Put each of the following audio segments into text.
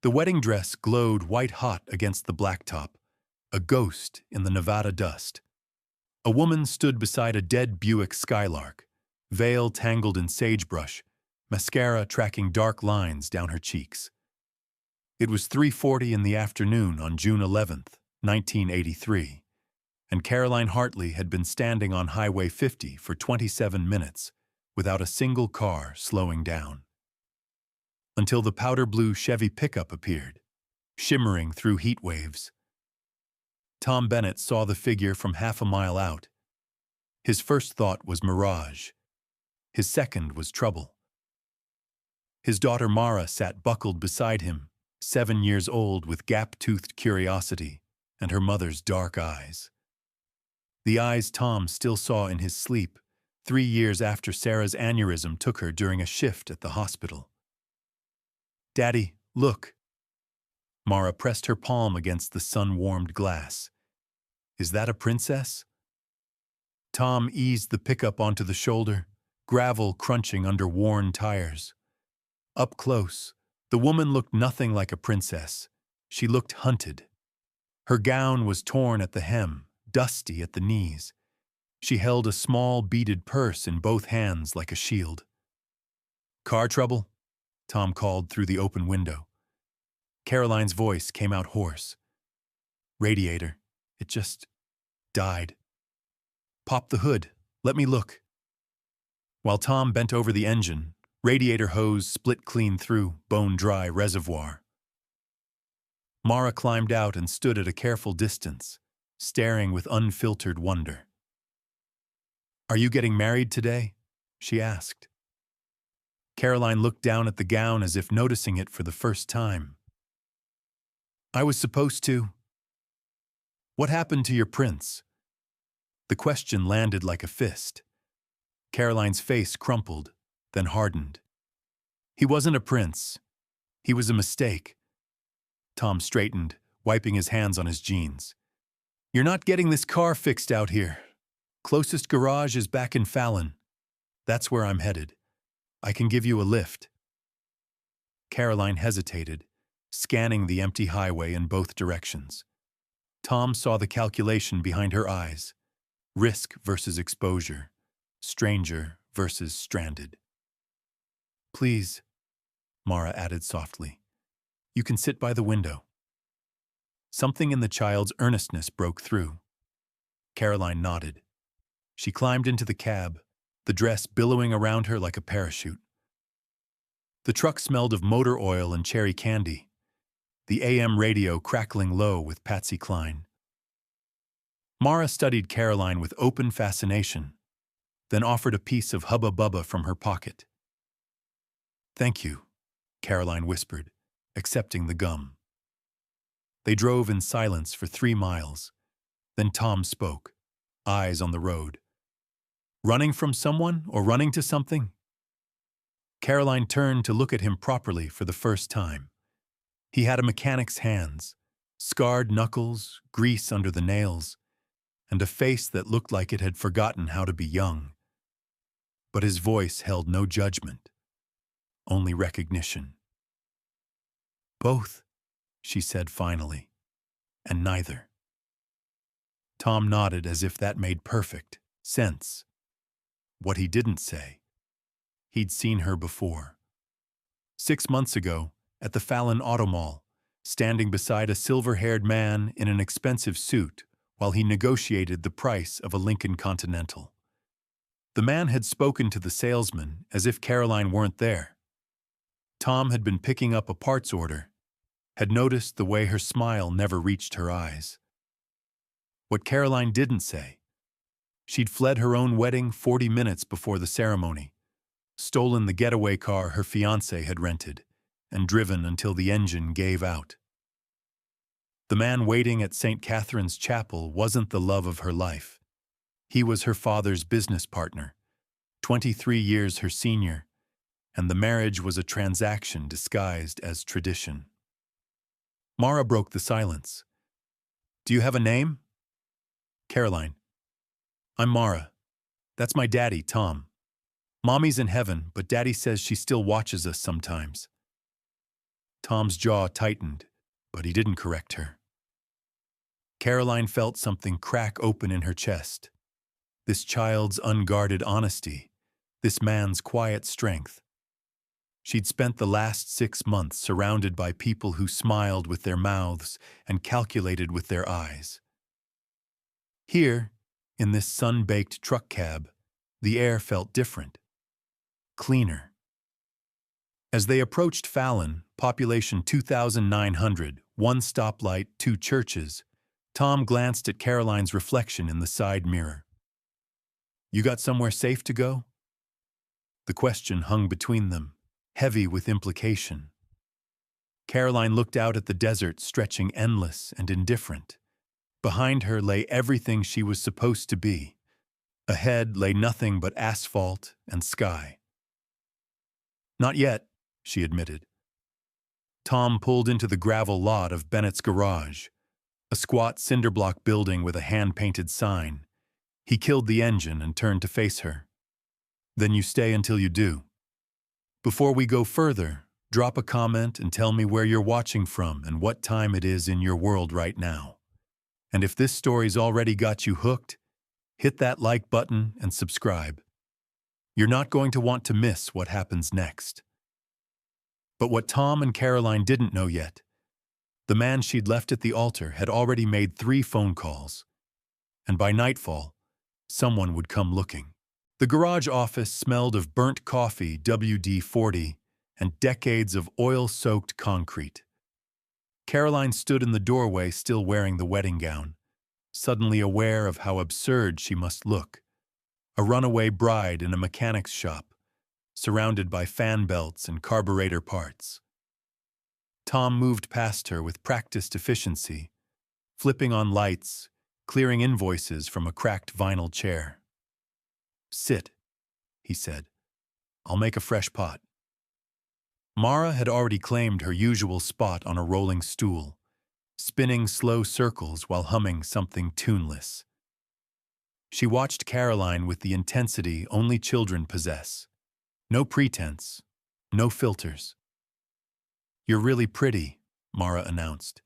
The wedding dress glowed white-hot against the blacktop, a ghost in the Nevada dust. A woman stood beside a dead Buick Skylark, veil tangled in sagebrush, mascara tracking dark lines down her cheeks. It was 3:40 in the afternoon on June 11th, 1983, and Caroline Hartley had been standing on Highway 50 for 27 minutes without a single car slowing down. Until the powder blue Chevy pickup appeared, shimmering through heat waves. Tom Bennett saw the figure from half a mile out. His first thought was mirage. His second was trouble. His daughter Mara sat buckled beside him, 7 years old with gap-toothed curiosity and her mother's dark eyes. The eyes Tom still saw in his sleep 3 years after Sarah's aneurysm took her during a shift at the hospital. "Daddy, look." Mara pressed her palm against the sun-warmed glass. "Is that a princess?" Tom eased the pickup onto the shoulder, gravel crunching under worn tires. Up close, the woman looked nothing like a princess. She looked hunted. Her gown was torn at the hem, dusty at the knees. She held a small beaded purse in both hands like a shield. "Car trouble?" Tom called through the open window. Caroline's voice came out hoarse. "Radiator. It just died." "Pop the hood. Let me look." While Tom bent over the engine, radiator hose split clean through bone-dry reservoir. Mara climbed out and stood at a careful distance, staring with unfiltered wonder. "Are you getting married today?" she asked. Caroline looked down at the gown as if noticing it for the first time. "I was supposed to." "What happened to your prince?" The question landed like a fist. Caroline's face crumpled, then hardened. "He wasn't a prince. He was a mistake." Tom straightened, wiping his hands on his jeans. "You're not getting this car fixed out here. Closest garage is back in Fallon. That's where I'm headed. I can give you a lift." Caroline hesitated, scanning the empty highway in both directions. Tom saw the calculation behind her eyes. Risk versus exposure. Stranger versus stranded. "Please," Mara added softly. "You can sit by the window." Something in the child's earnestness broke through. Caroline nodded. She climbed into the cab, the dress billowing around her like a parachute. The truck smelled of motor oil and cherry candy, the AM radio crackling low with Patsy Cline. Mara studied Caroline with open fascination, then offered a piece of Hubba Bubba from her pocket. "Thank you," Caroline whispered, accepting the gum. They drove in silence for 3 miles. Then Tom spoke, eyes on the road. "Running from someone or running to something?" Caroline turned to look at him properly for the first time. He had a mechanic's hands, scarred knuckles, grease under the nails, and a face that looked like it had forgotten how to be young. But his voice held no judgment, only recognition. "Both," she said finally, "and neither." Tom nodded as if that made perfect sense. What he didn't say, he'd seen her before. 6 months ago, at the Fallon Auto Mall, standing beside a silver-haired man in an expensive suit while he negotiated the price of a Lincoln Continental. The man had spoken to the salesman as if Caroline weren't there. Tom had been picking up a parts order, had noticed the way her smile never reached her eyes. What Caroline didn't say, she'd fled her own wedding 40 minutes before the ceremony, stolen the getaway car her fiancé had rented, and driven until the engine gave out. The man waiting at St. Catherine's Chapel wasn't the love of her life. He was her father's business partner, 23 years her senior, and the marriage was a transaction disguised as tradition. Mara broke the silence. "Do you have a name?" "Caroline." "I'm Mara. That's my daddy, Tom. Mommy's in heaven, but Daddy says she still watches us sometimes." Tom's jaw tightened, but he didn't correct her. Caroline felt something crack open in her chest. This child's unguarded honesty, this man's quiet strength. She'd spent the last 6 months surrounded by people who smiled with their mouths and calculated with their eyes. Here, in this sun-baked truck cab, the air felt different, cleaner. As they approached Fallon, population 2,900, 1 stoplight, 2 churches, Tom glanced at Caroline's reflection in the side mirror. "You got somewhere safe to go?" The question hung between them, heavy with implication. Caroline looked out at the desert stretching endless and indifferent. Behind her lay everything she was supposed to be. Ahead lay nothing but asphalt and sky. "Not yet," she admitted. Tom pulled into the gravel lot of Bennett's garage, a squat cinder-block building with a hand-painted sign. He killed the engine and turned to face her. "Then you stay until you do. Before we go further, drop a comment and tell me where you're watching from and what time it is in your world right now. And if this story's already got you hooked, hit that like button and subscribe. You're not going to want to miss what happens next." But what Tom and Caroline didn't know yet, the man she'd left at the altar had already made 3 phone calls. And by nightfall, someone would come looking. The garage office smelled of burnt coffee, WD-40, and decades of oil-soaked concrete. Caroline stood in the doorway still wearing the wedding gown, suddenly aware of how absurd she must look. A runaway bride in a mechanic's shop, surrounded by fan belts and carburetor parts. Tom moved past her with practiced efficiency, flipping on lights, clearing invoices from a cracked vinyl chair. "Sit," he said. "I'll make a fresh pot." Mara had already claimed her usual spot on a rolling stool, spinning slow circles while humming something tuneless. She watched Caroline with the intensity only children possess. No pretense, no filters. "You're really pretty," Mara announced.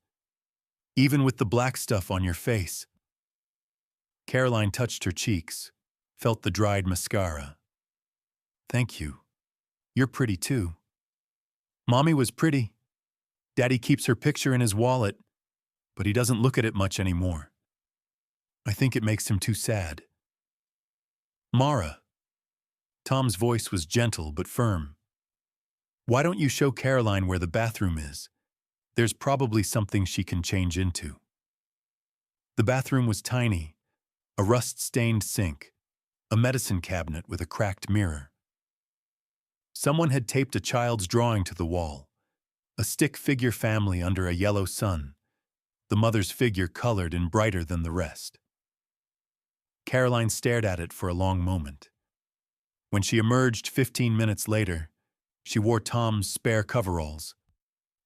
"Even with the black stuff on your face." Caroline touched her cheeks, felt the dried mascara. "Thank you. You're pretty too. Mommy was pretty. Daddy keeps her picture in his wallet, but he doesn't look at it much anymore. I think it makes him too sad." "Mara." Tom's voice was gentle but firm. "Why don't you show Caroline where the bathroom is? There's probably something she can change into." The bathroom was tiny, a rust-stained sink, a medicine cabinet with a cracked mirror. Someone had taped a child's drawing to the wall, a stick figure family under a yellow sun, the mother's figure colored and brighter than the rest. Caroline stared at it for a long moment. When she emerged 15 minutes later, she wore Tom's spare coveralls,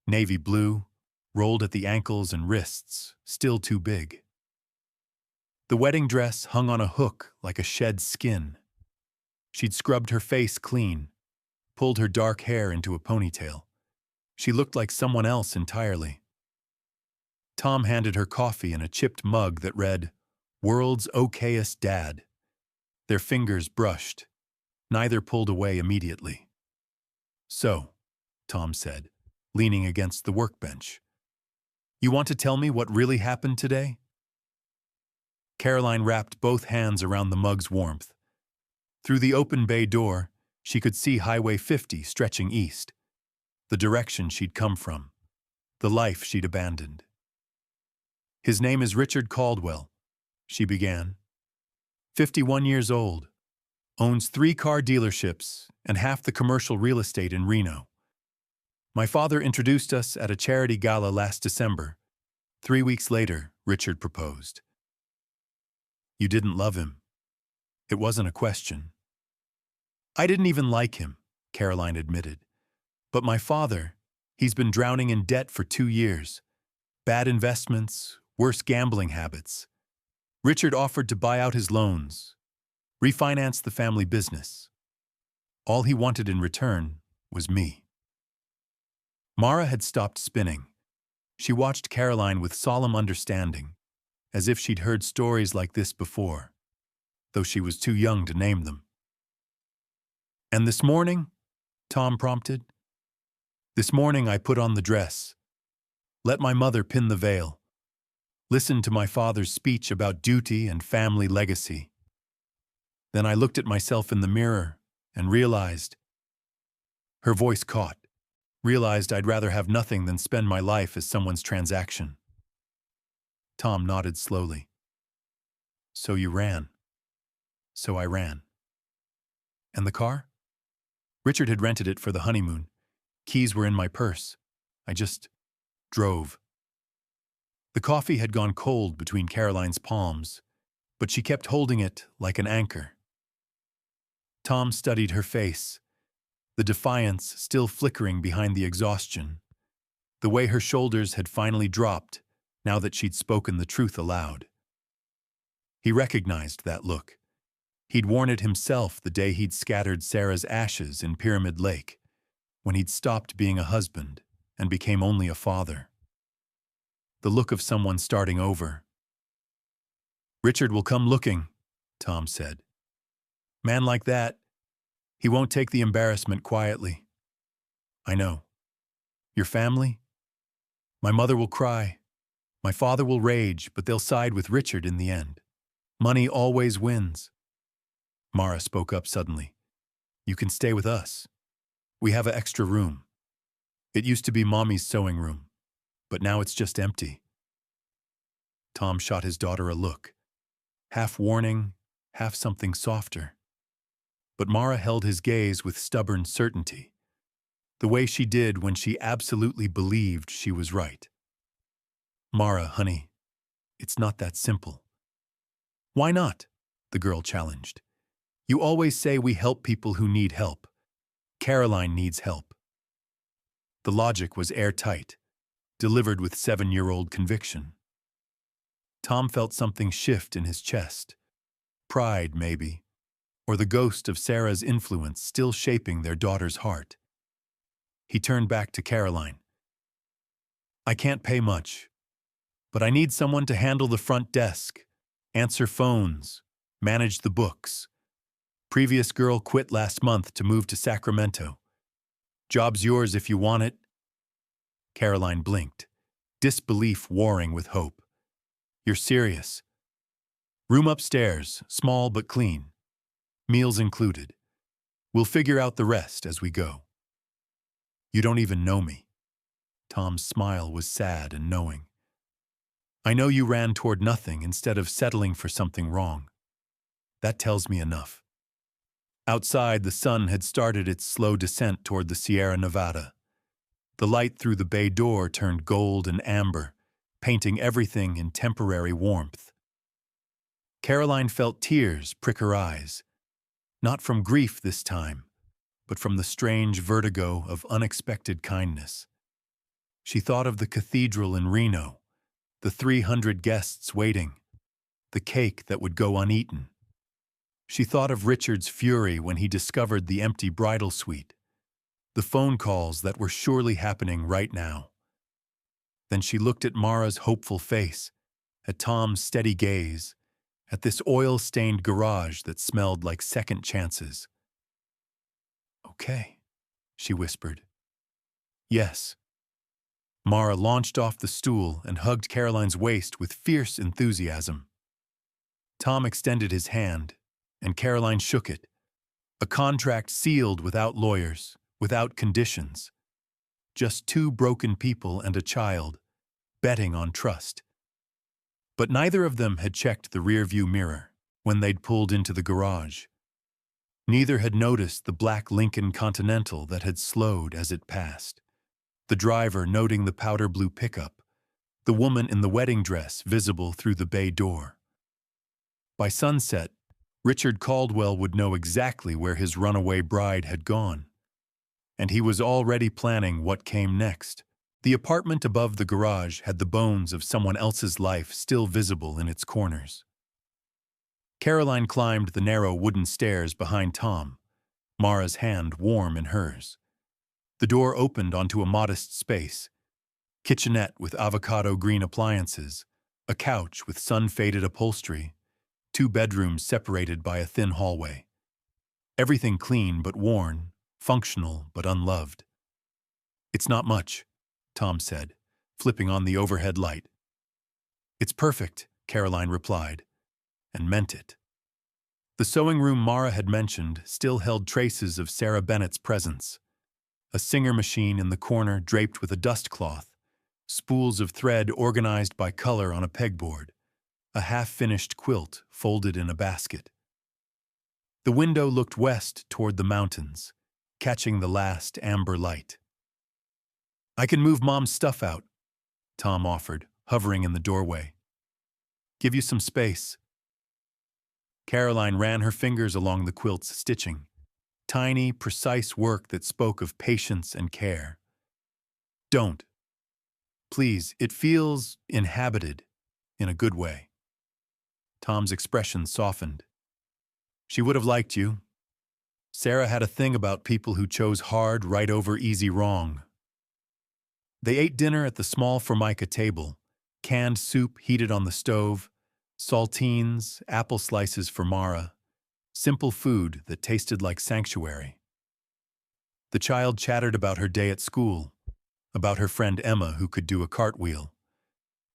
navy blue, rolled at the ankles and wrists, still too big. The wedding dress hung on a hook like a shed skin. She'd scrubbed her face clean, pulled her dark hair into a ponytail. She looked like someone else entirely. Tom handed her coffee in a chipped mug that read, "World's okayest dad." Their fingers brushed. Neither pulled away immediately. "So," Tom said, leaning against the workbench, "you want to tell me what really happened today?" Caroline wrapped both hands around the mug's warmth. Through the open bay door, she could see Highway 50 stretching east, the direction she'd come from, the life she'd abandoned. "His name is Richard Caldwell," she began. 51 years old, owns 3 car dealerships and half the commercial real estate in Reno. My father introduced us at a charity gala last December. 3 weeks later, Richard proposed. "You didn't love him." It wasn't a question. "I didn't even like him," Caroline admitted. "But my father, he's been drowning in debt for 2 years. Bad investments, worse gambling habits. Richard offered to buy out his loans, refinance the family business. All he wanted in return was me." Mara had stopped spinning. She watched Caroline with solemn understanding, as if she'd heard stories like this before, though she was too young to name them. "And this morning?" Tom prompted. "This morning I put on the dress, let my mother pin the veil, listened to my father's speech about duty and family legacy. Then I looked at myself in the mirror and realized," her voice caught, "realized I'd rather have nothing than spend my life as someone's transaction." Tom nodded slowly. "So you ran." "So I ran." "And the car?" "Richard had rented it for the honeymoon. Keys were in my purse. I just drove." The coffee had gone cold between Caroline's palms, but she kept holding it like an anchor. Tom studied her face, the defiance still flickering behind the exhaustion, the way her shoulders had finally dropped now that she'd spoken the truth aloud. He recognized that look. He'd worn it himself the day he'd scattered Sarah's ashes in Pyramid Lake, when he'd stopped being a husband and became only a father. The look of someone starting over. "Richard will come looking," Tom said. "Man like that, he won't take the embarrassment quietly." "I know. Your family? My mother will cry. My father will rage, but they'll side with Richard in the end. Money always wins." Mara spoke up suddenly. "You can stay with us. We have an extra room. It used to be Mommy's sewing room, but now it's just empty." Tom shot his daughter a look, half warning, half something softer. But Mara held his gaze with stubborn certainty, the way she did when she absolutely believed she was right. "Mara, honey, it's not that simple." "Why not?" the girl challenged. "You always say we help people who need help. Caroline needs help." The logic was airtight, delivered with 7-year-old conviction. Tom felt something shift in his chest. Pride, maybe, or the ghost of Sarah's influence still shaping their daughter's heart. He turned back to Caroline. "I can't pay much, but I need someone to handle the front desk, answer phones, manage the books. Previous girl quit last month to move to Sacramento. Job's yours if you want it." Caroline blinked, disbelief warring with hope. "You're serious?" "Room upstairs, small but clean. Meals included. We'll figure out the rest as we go." "You don't even know me." Tom's smile was sad and knowing. "I know you ran toward nothing instead of settling for something wrong. That tells me enough." Outside, the sun had started its slow descent toward the Sierra Nevada. The light through the bay door turned gold and amber, painting everything in temporary warmth. Caroline felt tears prick her eyes, not from grief this time, but from the strange vertigo of unexpected kindness. She thought of the cathedral in Reno, the 300 guests waiting, the cake that would go uneaten. She thought of Richard's fury when he discovered the empty bridal suite, the phone calls that were surely happening right now. Then she looked at Mara's hopeful face, at Tom's steady gaze, at this oil-stained garage that smelled like second chances. "Okay," she whispered. "Yes." Mara launched off the stool and hugged Caroline's waist with fierce enthusiasm. Tom extended his hand, and Caroline shook it. A contract sealed without lawyers, without conditions. Just two broken people and a child, betting on trust. But neither of them had checked the rearview mirror when they'd pulled into the garage. Neither had noticed the black Lincoln Continental that had slowed as it passed, the driver noting the powder blue pickup, the woman in the wedding dress visible through the bay door. By sunset, Richard Caldwell would know exactly where his runaway bride had gone. And he was already planning what came next. The apartment above the garage had the bones of someone else's life still visible in its corners. Caroline climbed the narrow wooden stairs behind Tom, Mara's hand warm in hers. The door opened onto a modest space. Kitchenette with avocado green appliances, a couch with sun-faded upholstery, 2 bedrooms separated by a thin hallway. Everything clean but worn, functional but unloved. "It's not much," Tom said, flipping on the overhead light. "It's perfect," Caroline replied, and meant it. The sewing room Mara had mentioned still held traces of Sarah Bennett's presence. A Singer machine in the corner draped with a dust cloth, spools of thread organized by color on a pegboard, a half-finished quilt folded in a basket. The window looked west toward the mountains, catching the last amber light. "I can move Mom's stuff out," Tom offered, hovering in the doorway. "Give you some space." Caroline ran her fingers along the quilt's stitching, tiny, precise work that spoke of patience and care. "Don't. Please, it feels inhabited, in a good way." Tom's expression softened. "She would have liked you. Sarah had a thing about people who chose hard right over easy wrong." They ate dinner at the small Formica table, canned soup heated on the stove, saltines, apple slices for Mara, simple food that tasted like sanctuary. The child chattered about her day at school, about her friend Emma who could do a cartwheel,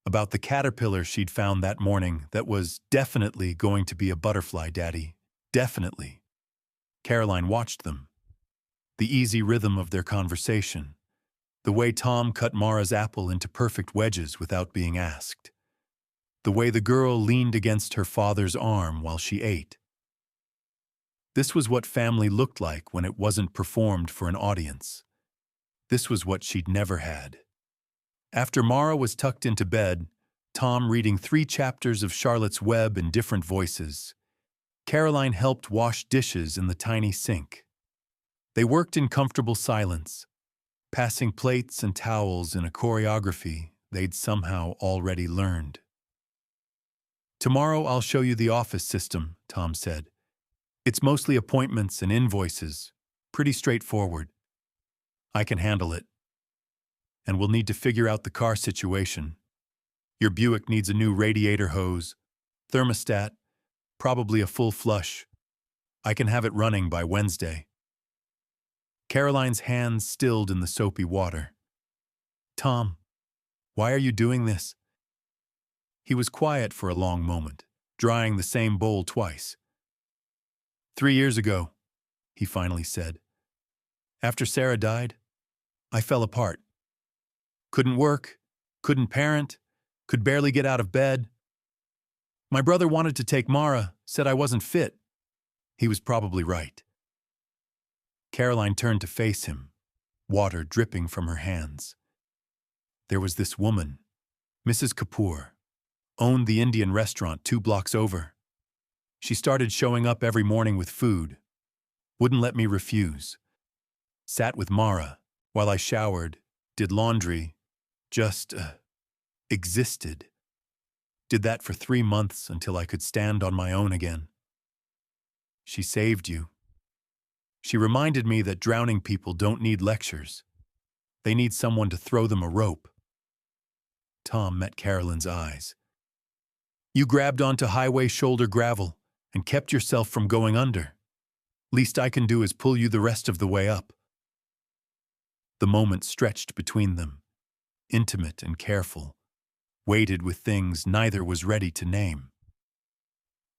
about the caterpillar she'd found that morning that was definitely going to be a butterfly daddy. Definitely. Caroline watched them. The easy rhythm of their conversation. The way Tom cut Mara's apple into perfect wedges without being asked. The way the girl leaned against her father's arm while she ate. This was what family looked like when it wasn't performed for an audience. This was what she'd never had. After Mara was tucked into bed, Tom reading 3 chapters of Charlotte's Web in different voices, Caroline helped wash dishes in the tiny sink. They worked in comfortable silence, passing plates and towels in a choreography they'd somehow already learned. "Tomorrow I'll show you the office system," Tom said. "It's mostly appointments and invoices, pretty straightforward. I can handle it. And we'll need to figure out the car situation. Your Buick needs a new radiator hose, thermostat, probably a full flush. I can have it running by Wednesday." Caroline's hands stilled in the soapy water. "Tom, why are you doing this?" He was quiet for a long moment, drying the same bowl twice. 3 years ago," he finally said. "After Sarah died, I fell apart. Couldn't work, couldn't parent, could barely get out of bed. My brother wanted to take Mara, said I wasn't fit. He was probably right." Caroline turned to face him, water dripping from her hands. There was this woman, Mrs. Kapoor, owned the Indian restaurant 2 blocks over. She started showing up every morning with food, wouldn't let me refuse. Sat with Mara while I showered, did laundry, just existed. Did that for 3 months until I could stand on my own again. She saved you. She reminded me that drowning people don't need lectures. They need someone to throw them a rope. Tom met Caroline's eyes. "You grabbed onto highway shoulder gravel and kept yourself from going under. Least I can do is pull you the rest of the way up." The moment stretched between them, intimate and careful, weighted with things neither was ready to name.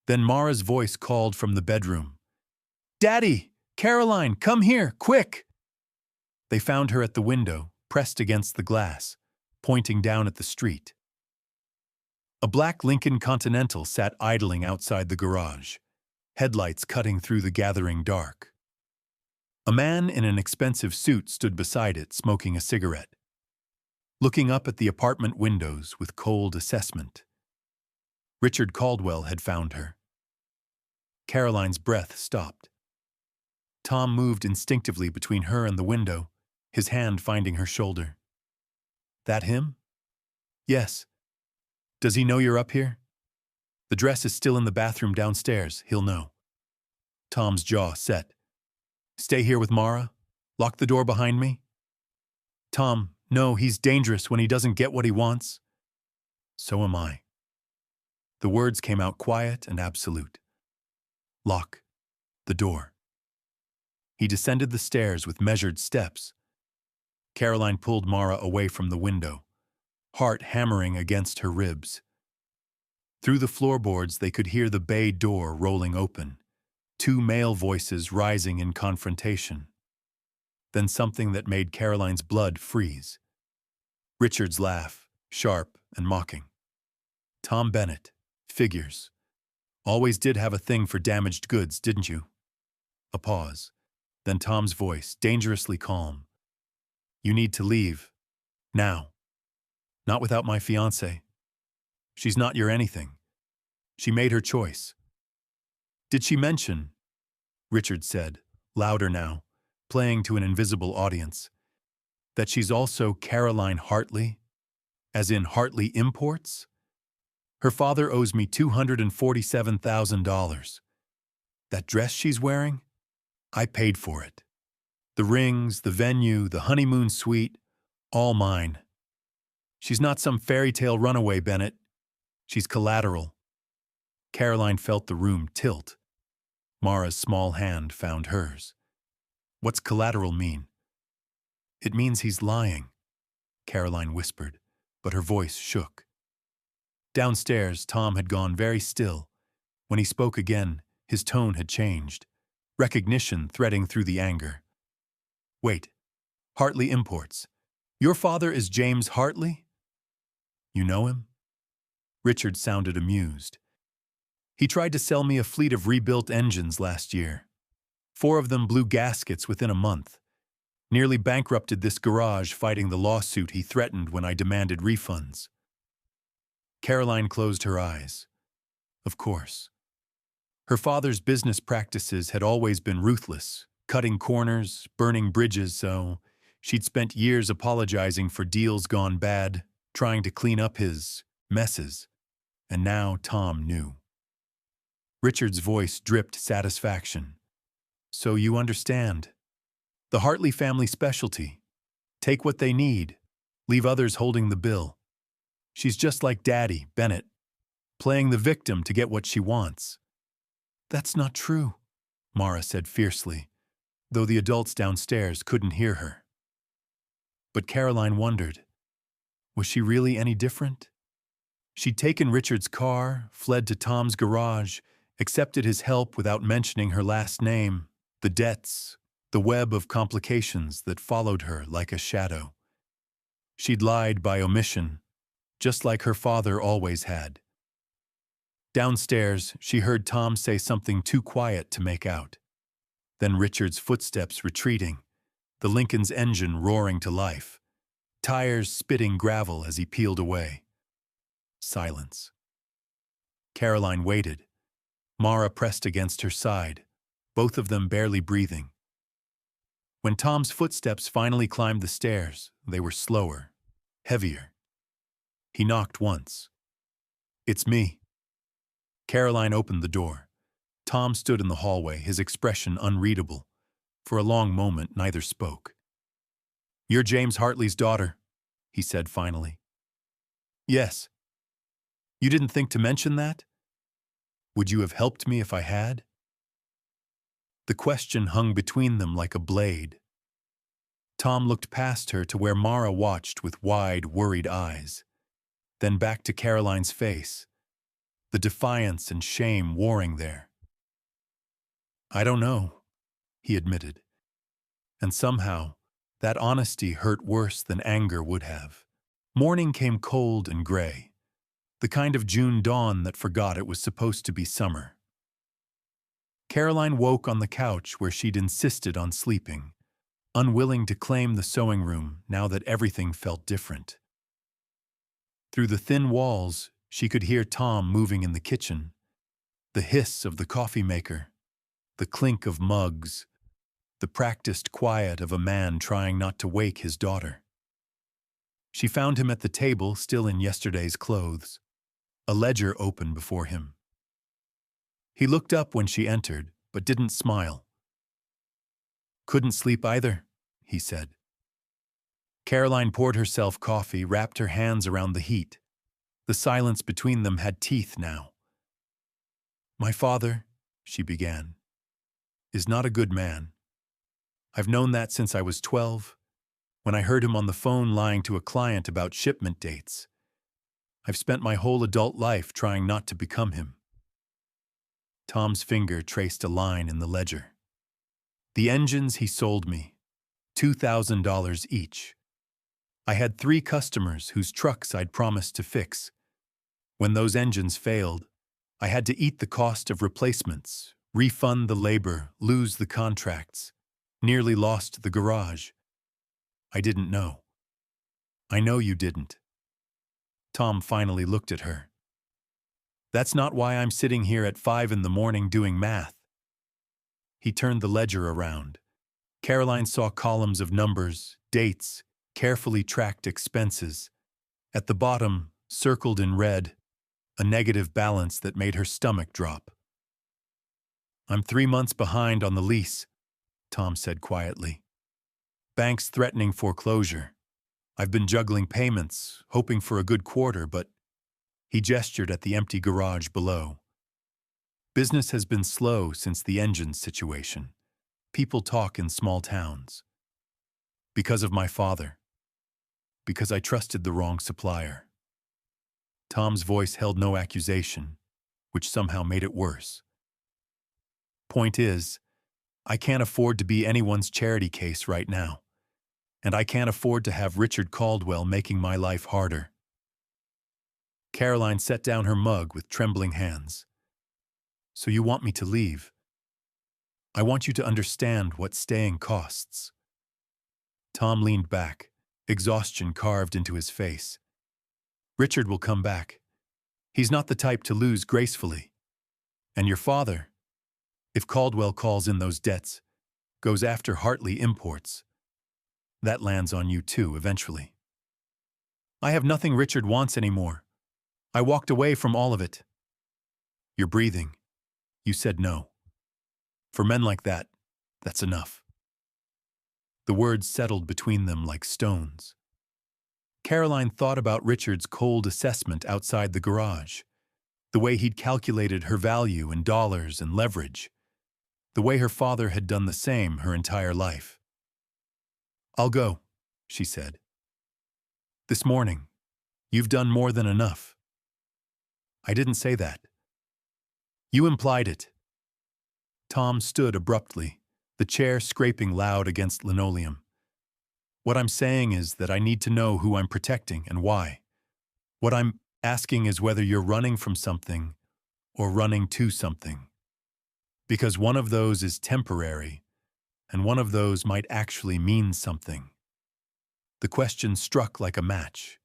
Then Mara's voice called from the bedroom. "Daddy! Caroline, come here, quick!" They found her at the window, pressed against the glass, pointing down at the street. A black Lincoln Continental sat idling outside the garage, headlights cutting through the gathering dark. A man in an expensive suit stood beside it, smoking a cigarette, looking up at the apartment windows with cold assessment. Richard Caldwell had found her. Caroline's breath stopped. Tom moved instinctively between her and the window, his hand finding her shoulder. "That him?" "Yes. Does he know you're up here?" "The dress is still in the bathroom downstairs. He'll know." Tom's jaw set. "Stay here with Mara? Lock the door behind me?" Tom, no, he's dangerous when he doesn't get what he wants. So am I. The words came out quiet and absolute. Lock the door. He descended the stairs with measured steps. Caroline pulled Mara away from the window, heart hammering against her ribs. Through the floorboards, they could hear the bay door rolling open, two male voices rising in confrontation. Then something that made Caroline's blood freeze. Richard's laugh, sharp and mocking. Tom Bennett, figures. Always did have a thing for damaged goods, didn't you? A pause. Then Tom's voice, dangerously calm. You need to leave. Now. Not without my fiancée. She's not your anything. She made her choice. Did she mention? Richard said, louder now, playing to an invisible audience, that she's also Caroline Hartley, as in Hartley Imports? Her father owes me $247,000. That dress she's wearing? I paid for it. The rings, the venue, the honeymoon suite, all mine. She's not some fairy tale runaway, Bennett. She's collateral. Caroline felt the room tilt. Mara's small hand found hers. What's collateral mean? It means he's lying, Caroline whispered, but her voice shook. Downstairs, Tom had gone very still. When he spoke again, his tone had changed, recognition threading through the anger. Wait, Hartley Imports. Your father is James Hartley? You know him? Richard sounded amused. He tried to sell me a fleet of rebuilt engines last year. 4 of them blew gaskets within a month. Nearly bankrupted this garage fighting the lawsuit he threatened when I demanded refunds. Caroline closed her eyes. Of course. Her father's business practices had always been ruthless, cutting corners, burning bridges, so she'd spent years apologizing for deals gone bad, trying to clean up his messes. And now Tom knew. Richard's voice dripped satisfaction. So you understand. The Hartley family specialty. Take what they need, leave others holding the bill. She's just like Daddy, Bennett, playing the victim to get what she wants. That's not true, Mara said fiercely, though the adults downstairs couldn't hear her. But Caroline wondered, was she really any different? She'd taken Richard's car, fled to Tom's garage, accepted his help without mentioning her last name, the debts, the web of complications that followed her like a shadow. She'd lied by omission, just like her father always had. Downstairs, she heard Tom say something too quiet to make out. Then Richard's footsteps retreating, the Lincoln's engine roaring to life, tires spitting gravel as he peeled away. Silence. Caroline waited. Mara pressed against her side, both of them barely breathing. When Tom's footsteps finally climbed the stairs, they were slower, heavier. He knocked once. It's me. Caroline opened the door. Tom stood in the hallway, his expression unreadable. For a long moment, neither spoke. You're James Hartley's daughter, he said finally. Yes. You didn't think to mention that? Would you have helped me if I had? The question hung between them like a blade. Tom looked past her to where Mara watched with wide, worried eyes. Then back to Caroline's face, the defiance and shame warring there. I don't know, he admitted. And somehow, that honesty hurt worse than anger would have. Morning came cold and gray, the kind of June dawn that forgot it was supposed to be summer. Caroline woke on the couch where she'd insisted on sleeping, unwilling to claim the sewing room now that everything felt different. Through the thin walls, she could hear Tom moving in the kitchen, the hiss of the coffee maker, the clink of mugs, the practiced quiet of a man trying not to wake his daughter. She found him at the table, still in yesterday's clothes, a ledger open before him. He looked up when she entered, but didn't smile. Couldn't sleep either, he said. Caroline poured herself coffee, wrapped her hands around the heat. The silence between them had teeth now. "My father," she began, "is not a good man. I've known that since I was 12, when I heard him on the phone lying to a client about shipment dates. I've spent my whole adult life trying not to become him." Tom's finger traced a line in the ledger. "The engines he sold me, $2,000 each. I had 3 customers whose trucks I'd promised to fix. When those engines failed, I had to eat the cost of replacements, refund the labor, lose the contracts, nearly lost the garage. I didn't know. I know you didn't." Tom finally looked at her. "That's not why I'm sitting here at 5 in the morning doing math." He turned the ledger around. Caroline saw columns of numbers, dates, carefully tracked expenses. At the bottom, circled in red, a negative balance that made her stomach drop. "I'm 3 months behind on the lease," Tom said quietly. "Bank's threatening foreclosure. I've been juggling payments, hoping for a good quarter, but..." He gestured at the empty garage below. "Business has been slow since the engine situation. People talk in small towns. Because of my father. Because I trusted the wrong supplier." Tom's voice held no accusation, which somehow made it worse. "Point is, I can't afford to be anyone's charity case right now. And I can't afford to have Richard Caldwell making my life harder." Caroline set down her mug with trembling hands. "So you want me to leave? I want you to understand what staying costs." Tom leaned back, exhaustion carved into his face. "Richard will come back. He's not the type to lose gracefully. And your father, if Caldwell calls in those debts, goes after Hartley Imports. That lands on you too, eventually. I have nothing Richard wants anymore. I walked away from all of it." "You're breathing. You said no. For men like that, that's enough." The words settled between them like stones. Caroline thought about Richard's cold assessment outside the garage, the way he'd calculated her value in dollars and leverage, the way her father had done the same her entire life. "I'll go," she said. "This morning. You've done more than enough." "I didn't say that." "You implied it." Tom stood abruptly, the chair scraping loud against linoleum. "What I'm saying is that I need to know who I'm protecting and why. What I'm asking is whether you're running from something or running to something. Because one of those is temporary, and one of those might actually mean something." The question struck like a match.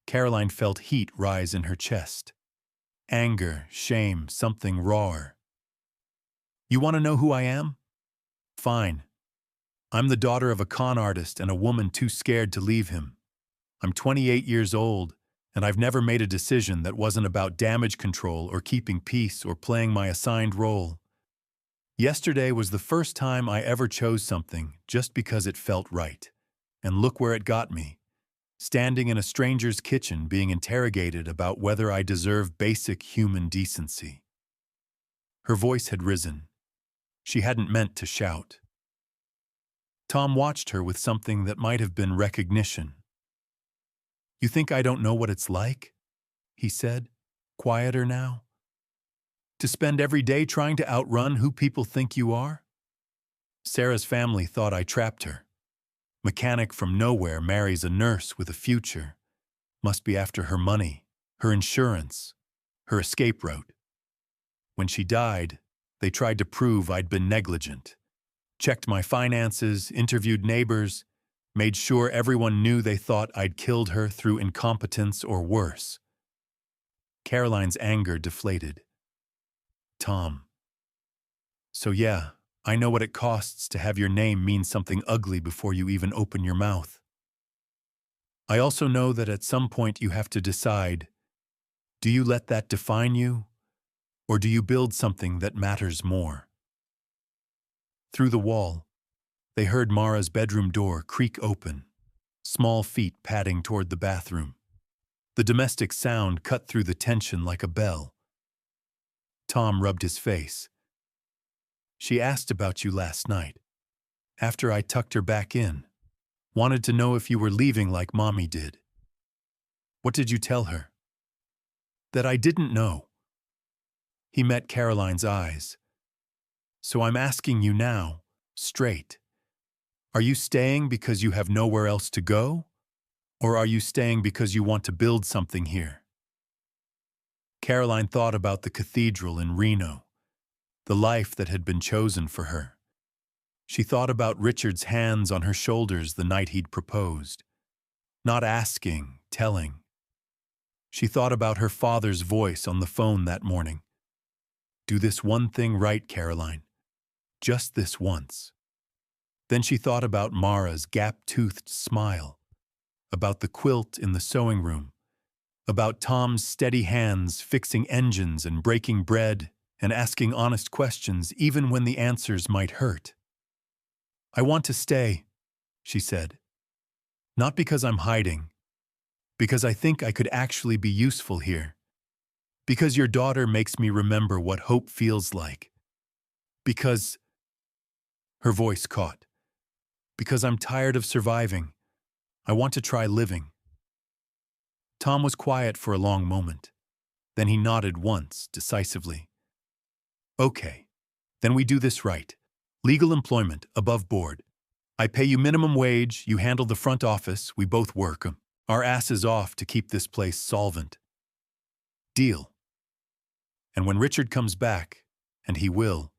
Caroline felt heat rise in her chest. Anger, shame, something rawer. "You want to know who I am? Fine. I'm the daughter of a con artist and a woman too scared to leave him. I'm 28 years old, and I've never made a decision that wasn't about damage control or keeping peace or playing my assigned role. Yesterday was the first time I ever chose something just because it felt right. And look where it got me. Standing in a stranger's kitchen being interrogated about whether I deserve basic human decency." Her voice had risen. She hadn't meant to shout. Tom watched her with something that might have been recognition. "You think I don't know what it's like?" he said, quieter now. "To spend every day trying to outrun who people think you are? Sarah's family thought I trapped her. Mechanic from nowhere marries a nurse with a future. Must be after her money, her insurance, her escape route. When she died, they tried to prove I'd been negligent. Checked my finances, interviewed neighbors, made sure everyone knew they thought I'd killed her through incompetence or worse." Caroline's anger deflated. "Tom. So yeah, I know what it costs to have your name mean something ugly before you even open your mouth. I also know that at some point you have to decide, do you let that define you, or do you build something that matters more?" Through the wall, they heard Mara's bedroom door creak open. small feet padding toward the bathroom. The domestic sound cut through the tension like a bell. Tom rubbed his face. She asked about you last night, after I tucked her back in. Wanted to know if you were leaving like Mommy did. What did you tell her? That I didn't know. He met Caroline's eyes. So I'm asking you now, straight. Are you staying because you have nowhere else to go? Or are you staying because you want to build something here? Caroline thought about the cathedral in Reno, the life that had been chosen for her. She thought about Richard's hands on her shoulders the night he'd proposed. Not asking, telling. She thought about her father's voice on the phone that morning. Do this one thing right, Caroline. Just this once. Then she thought about Mara's gap-toothed smile, about the quilt in the sewing room, about Tom's steady hands fixing engines and breaking bread and asking honest questions even when the answers might hurt. I want to stay, she said. Not because I'm hiding, because I think I could actually be useful here. Because your daughter makes me remember what hope feels like. Because... Her voice caught. Because I'm tired of surviving. I want to try living. Tom was quiet for a long moment. Then he nodded once, decisively. Okay, then we do this right. Legal employment, above board. I pay you minimum wage, you handle the front office, we both work our asses off to keep this place solvent. Deal. And when Richard comes back, and he will,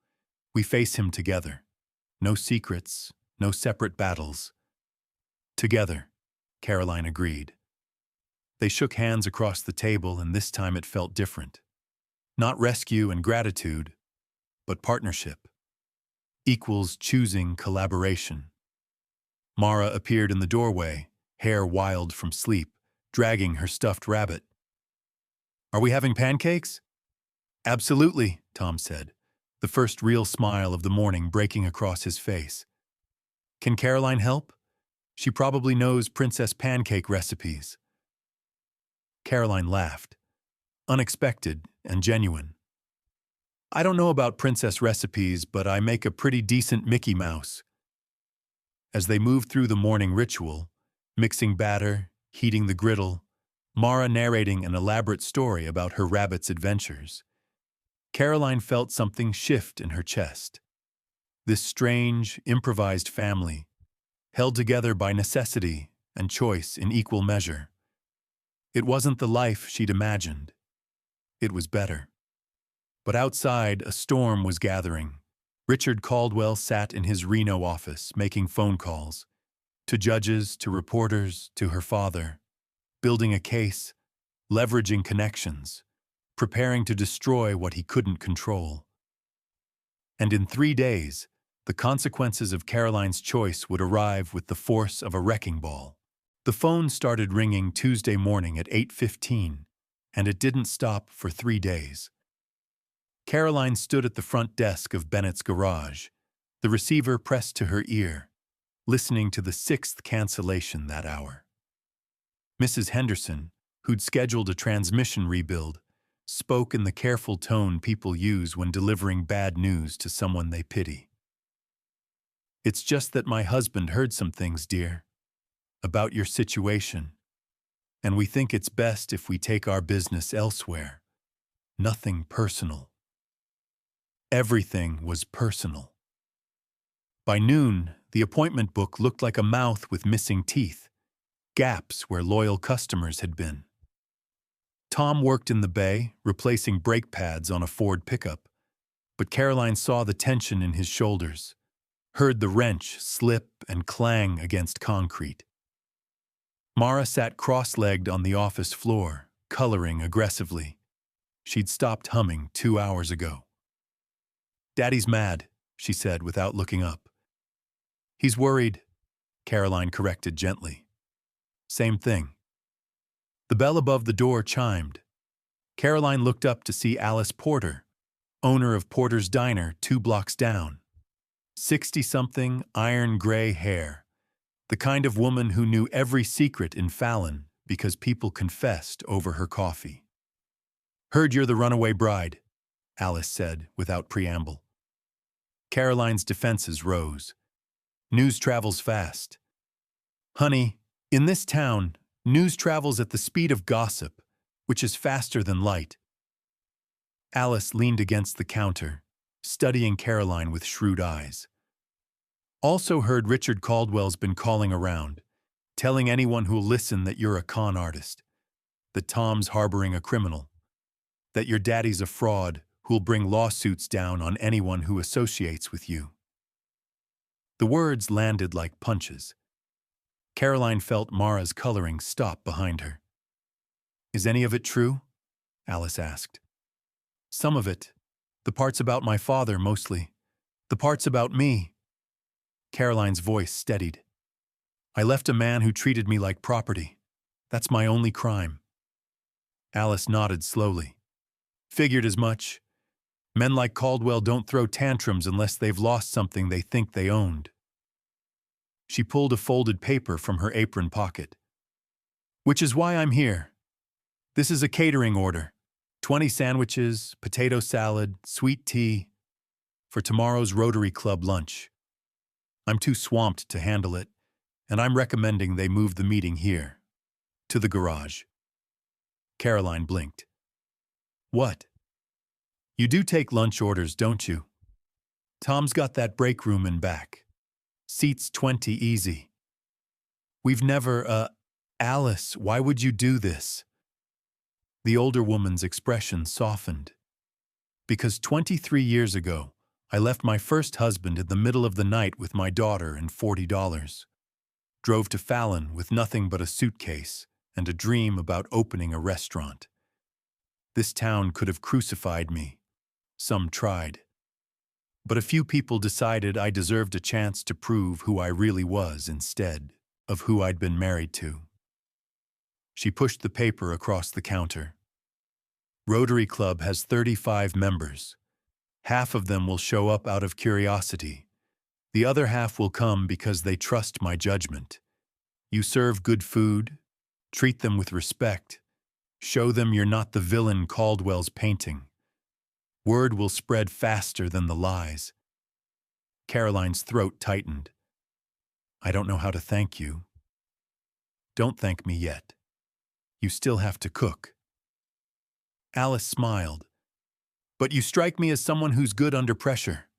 we face him together. No secrets, no separate battles. Together, Caroline agreed. They shook hands across the table, and this time it felt different. Not rescue and gratitude, but partnership. Equals choosing collaboration. Mara appeared in the doorway, hair wild from sleep, dragging her stuffed rabbit. Are we having pancakes? Absolutely, Tom said, the first real smile of the morning breaking across his face. Can Caroline help? She probably knows princess pancake recipes. Caroline laughed, unexpected and genuine. I don't know about princess recipes, but I make a pretty decent Mickey Mouse. As they moved through the morning ritual, mixing batter, heating the griddle, Mara narrating an elaborate story about her rabbit's adventures, Caroline felt something shift in her chest. This strange, improvised family, held together by necessity and choice in equal measure. It wasn't the life she'd imagined. It was better. But outside, a storm was gathering. Richard Caldwell sat in his Reno office, making phone calls. To judges, to reporters, to her father. Building a case, leveraging connections, preparing to destroy what he couldn't control. And in 3 days, the consequences of Caroline's choice would arrive with the force of a wrecking ball. The phone started ringing Tuesday morning at 8:15, and it didn't stop for 3 days. Caroline stood at the front desk of Bennett's garage, the receiver pressed to her ear, listening to the 6th cancellation that hour. Mrs. Henderson, who'd scheduled a transmission rebuild, spoke in the careful tone people use when delivering bad news to someone they pity. It's just that my husband heard some things, dear, about your situation, and we think it's best if we take our business elsewhere. Nothing personal. Everything was personal. By noon, the appointment book looked like a mouth with missing teeth, gaps where loyal customers had been. Tom worked in the bay, replacing brake pads on a Ford pickup, but Caroline saw the tension in his shoulders, heard the wrench slip and clang against concrete. Mara sat cross-legged on the office floor, coloring aggressively. She'd stopped humming 2 hours ago. Daddy's mad, she said without looking up. He's worried, Caroline corrected gently. Same thing. The bell above the door chimed. Caroline looked up to see Alice Porter, owner of Porter's Diner 2 blocks down. 60-something, iron-gray hair, The kind of woman who knew every secret in Fallon because people confessed over her coffee. "Heard you're the runaway bride," Alice said without preamble. Caroline's defenses rose. "News travels fast. Honey, in this town, news travels at the speed of gossip, which is faster than light." Alice leaned against the counter, studying Caroline with shrewd eyes. "Also heard Richard Caldwell's been calling around, telling anyone who'll listen that you're a con artist, that Tom's harboring a criminal, that your daddy's a fraud who'll bring lawsuits down on anyone who associates with you." The words landed like punches. Caroline felt Mara's coloring stop behind her. "Is any of it true?" Alice asked. "Some of it. The parts about my father, mostly. The parts about me." Caroline's voice steadied. "I left a man who treated me like property. That's my only crime." Alice nodded slowly. "Figured as much. Men like Caldwell don't throw tantrums unless they've lost something they think they owned." She pulled a folded paper from her apron pocket. "Which is why I'm here. This is a catering order. 20 sandwiches, potato salad, sweet tea, for tomorrow's Rotary Club lunch. I'm too swamped to handle it, and I'm recommending they move the meeting here, to the garage." Caroline blinked. "What? You do take lunch orders, don't you? Tom's got that break room in back. Seats 20 easy." "We've never, Alice, why would you do this?" The older woman's expression softened. "Because 23 years ago, I left my first husband in the middle of the night with my daughter and $40. Drove to Fallon with nothing but a suitcase and a dream about opening a restaurant. This town could have crucified me. Some tried. But a few people decided I deserved a chance to prove who I really was instead of who I'd been married to." She pushed the paper across the counter. "Rotary Club has 35 members. Half of them will show up out of curiosity. The other half will come because they trust my judgment. You serve good food, treat them with respect, show them you're not the villain Caldwell's painting. Word will spread faster than the lies." Caroline's throat tightened. "I don't know how to thank you." "Don't thank me yet. You still have to cook." Alice smiled. "But you strike me as someone who's good under pressure."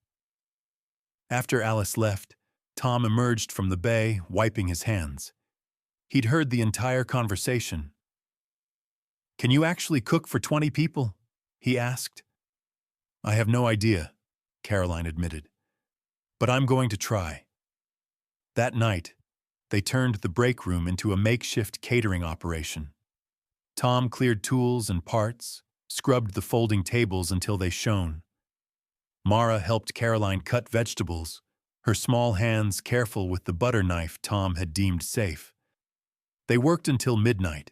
After Alice left, Tom emerged from the bay, wiping his hands. He'd heard the entire conversation. "Can you actually cook for 20 people?" he asked. "I have no idea," Caroline admitted. "But I'm going to try." That night, they turned the break room into a makeshift catering operation. Tom cleared tools and parts, scrubbed the folding tables until they shone. Mara helped Caroline cut vegetables, her small hands careful with the butter knife Tom had deemed safe. They worked until midnight,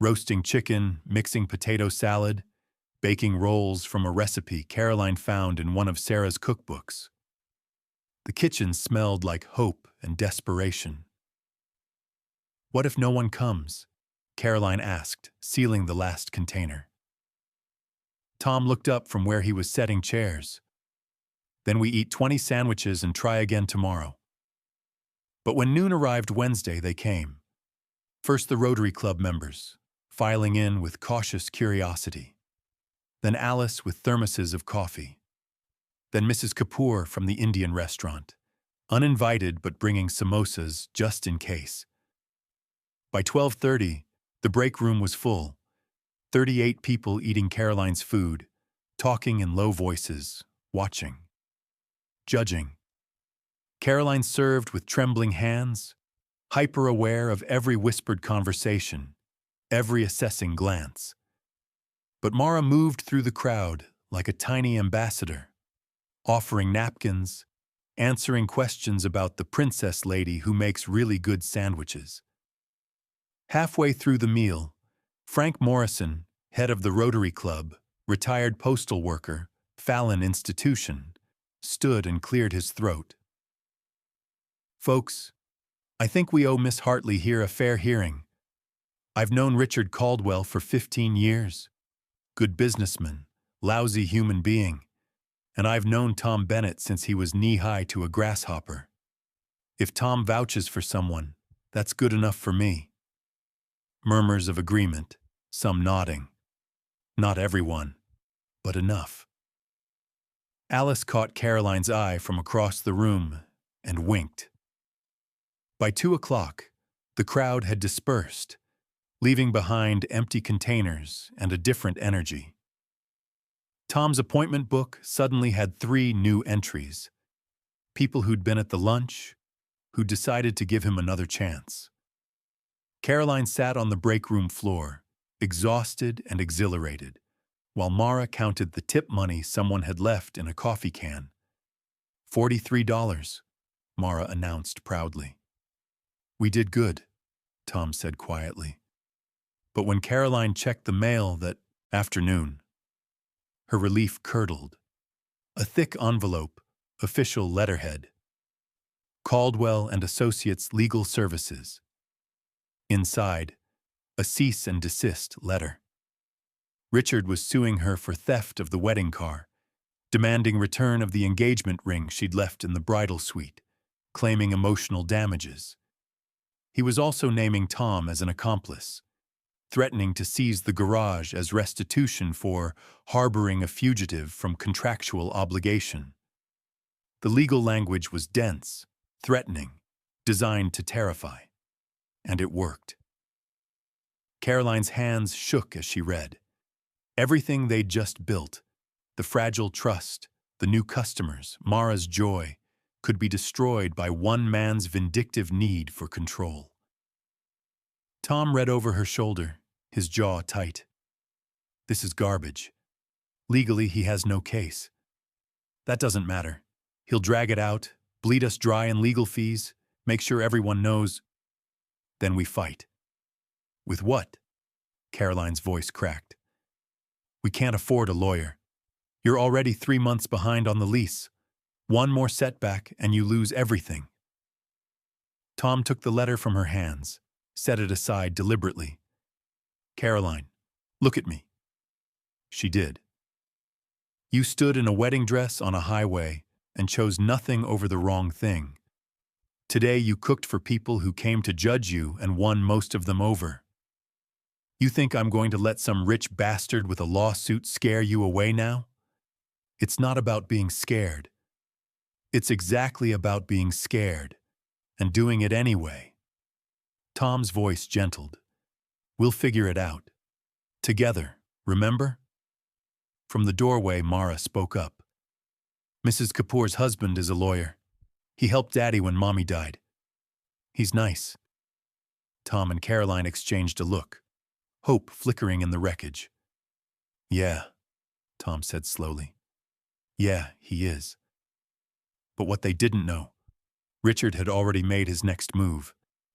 roasting chicken, mixing potato salad, baking rolls from a recipe Caroline found in one of Sarah's cookbooks. The kitchen smelled like hope and desperation. "What if no one comes?" Caroline asked, sealing the last container. Tom looked up from where he was setting chairs. "Then we eat 20 sandwiches and try again tomorrow." But when noon arrived Wednesday, they came. First the Rotary Club members, filing in with cautious curiosity. Then Alice with thermoses of coffee. Then Mrs. Kapoor from the Indian restaurant, uninvited but bringing samosas just in case. By 12:30, the break room was full. 38 people eating Caroline's food, talking in low voices, watching, judging. Caroline served with trembling hands, hyper-aware of every whispered conversation, every assessing glance. But Mara moved through the crowd like a tiny ambassador, offering napkins, answering questions about the princess lady who makes really good sandwiches. Halfway through the meal, Frank Morrison, head of the Rotary Club, retired postal worker, Fallon Institution, stood and cleared his throat. "Folks, I think we owe Miss Hartley here a fair hearing. I've known Richard Caldwell for 15 years. Good businessman, lousy human being. And I've known Tom Bennett since he was knee-high to a grasshopper. If Tom vouches for someone, that's good enough for me. Murmurs of agreement, some nodding. Not everyone, but enough. Alice caught Caroline's eye from across the room and winked. By 2 o'clock, the crowd had dispersed, leaving behind empty containers and a different energy. Tom's appointment book suddenly had 3 new entries. People who'd been at the lunch, who'd decided to give him another chance. Caroline sat on the break room floor, exhausted and exhilarated, while Mara counted the tip money someone had left in a coffee can. $43, Mara announced proudly. We did good, Tom said quietly. But when Caroline checked the mail that afternoon, her relief curdled. A thick envelope, official letterhead. Caldwell and Associates Legal Services. Inside, a cease and desist letter. Richard was suing her for theft of the wedding car, demanding return of the engagement ring she'd left in the bridal suite, claiming emotional damages. He was also naming Tom as an accomplice, threatening to seize the garage as restitution for harboring a fugitive from contractual obligation. The legal language was dense, threatening, designed to terrify. And it worked. Caroline's hands shook as she read. Everything they'd just built, the fragile trust, the new customers, Mara's joy, could be destroyed by one man's vindictive need for control. Tom read over her shoulder, his jaw tight. This is garbage. Legally, he has no case. That doesn't matter. He'll drag it out, bleed us dry in legal fees, make sure everyone knows. Then we fight. With what? Caroline's voice cracked. We can't afford a lawyer. You're already 3 months behind on the lease. One more setback and you lose everything. Tom took the letter from her hands, set it aside deliberately. Caroline, look at me. She did. You stood in a wedding dress on a highway and chose nothing over the wrong thing. Today you cooked for people who came to judge you and won most of them over. You think I'm going to let some rich bastard with a lawsuit scare you away now? It's not about being scared. It's exactly about being scared, and doing it anyway. Tom's voice gentled. We'll figure it out. Together, remember? From the doorway, Mara spoke up. Mrs. Kapoor's husband is a lawyer. He helped Daddy when Mommy died. He's nice. Tom and Caroline exchanged a look, hope flickering in the wreckage. Yeah, Tom said slowly. Yeah, he is. But what they didn't know, Richard had already made his next move,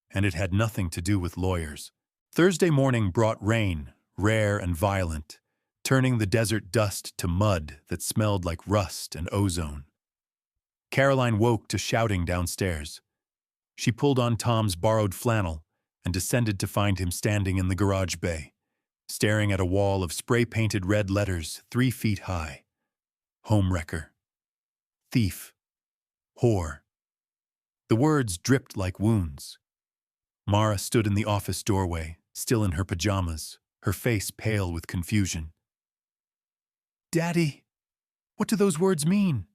and it had nothing to do with lawyers. Thursday morning brought rain, rare and violent, turning the desert dust to mud that smelled like rust and ozone. Caroline woke to shouting downstairs. She pulled on Tom's borrowed flannel and descended to find him standing in the garage bay, staring at a wall of spray-painted red letters 3 feet high. Homewrecker. Thief. Whore. The words dripped like wounds. Mara stood in the office doorway, still in her pajamas, her face pale with confusion. Daddy, what do those words mean?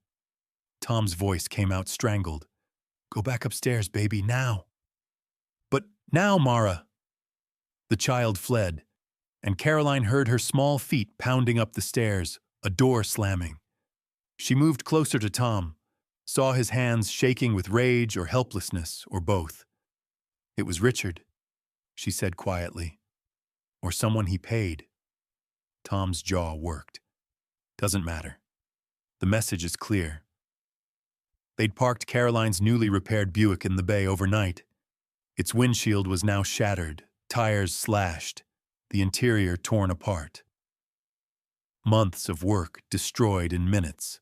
Tom's voice came out strangled. Go back upstairs, baby, now. But now, Mara. The child fled, and Caroline heard her small feet pounding up the stairs, a door slamming. She moved closer to Tom, saw his hands shaking with rage or helplessness, or both. It was Richard, she said quietly. Or someone he paid. Tom's jaw worked. Doesn't matter. The message is clear. They'd parked Caroline's newly repaired Buick in the bay overnight. Its windshield was now shattered, tires slashed, the interior torn apart. Months of work destroyed in minutes.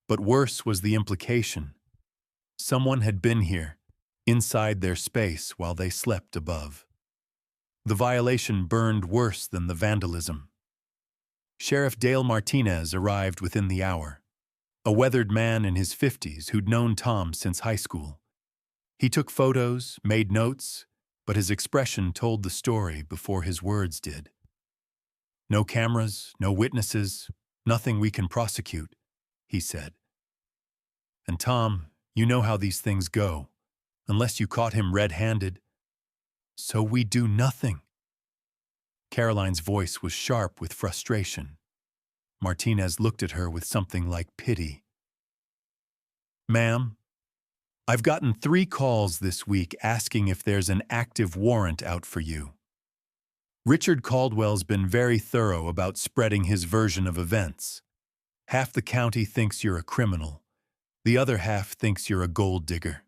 But worse was the implication. Someone had been here, inside their space while they slept above. The violation burned worse than the vandalism. Sheriff Dale Martinez arrived within the hour, a weathered man in his 50s who'd known Tom since high school. He took photos, made notes, but his expression told the story before his words did. "No cameras, no witnesses, nothing we can prosecute," he said. "And Tom, you know how these things go. Unless you caught him red-handed. So we do nothing." Caroline's voice was sharp with frustration. Martinez looked at her with something like pity. "Ma'am, I've gotten 3 calls this week asking if there's an active warrant out for you. Richard Caldwell's been very thorough about spreading his version of events. Half the county thinks you're a criminal. The other half thinks you're a gold digger.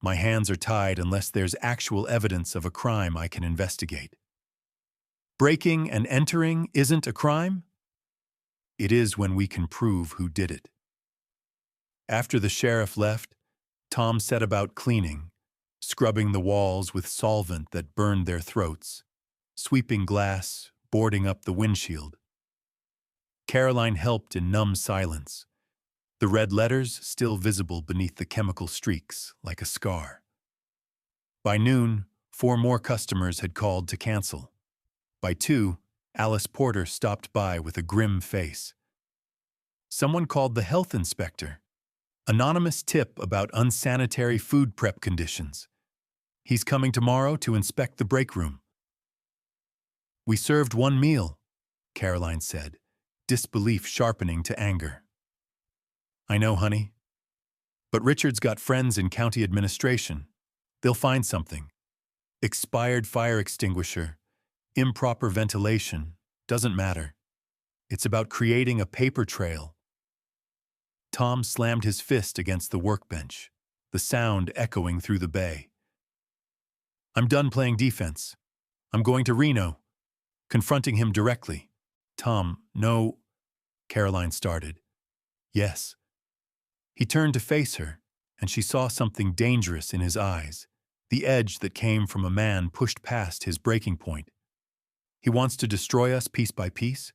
My hands are tied unless there's actual evidence of a crime I can investigate. Breaking and entering isn't a crime? It is when we can prove who did it." After the sheriff left, Tom set about cleaning, scrubbing the walls with solvent that burned their throats, sweeping glass, boarding up the windshield. Caroline helped in numb silence, the red letters still visible beneath the chemical streaks like a scar. By noon, 4 more customers had called to cancel. By 2, Alice Porter stopped by with a grim face. Someone called the health inspector. Anonymous tip about unsanitary food prep conditions. He's coming tomorrow to inspect the break room. "We served 1 meal," Caroline said, disbelief sharpening to anger. "I know, honey. But Richard's got friends in county administration. They'll find something. Expired fire extinguisher, improper ventilation, doesn't matter. It's about creating a paper trail." Tom slammed his fist against the workbench, the sound echoing through the bay. "I'm done playing defense. I'm going to Reno." Confronting him directly. "Tom, no," Caroline started. "Yes." He turned to face her, and she saw something dangerous in his eyes, the edge that came from a man pushed past his breaking point. "He wants to destroy us piece by piece?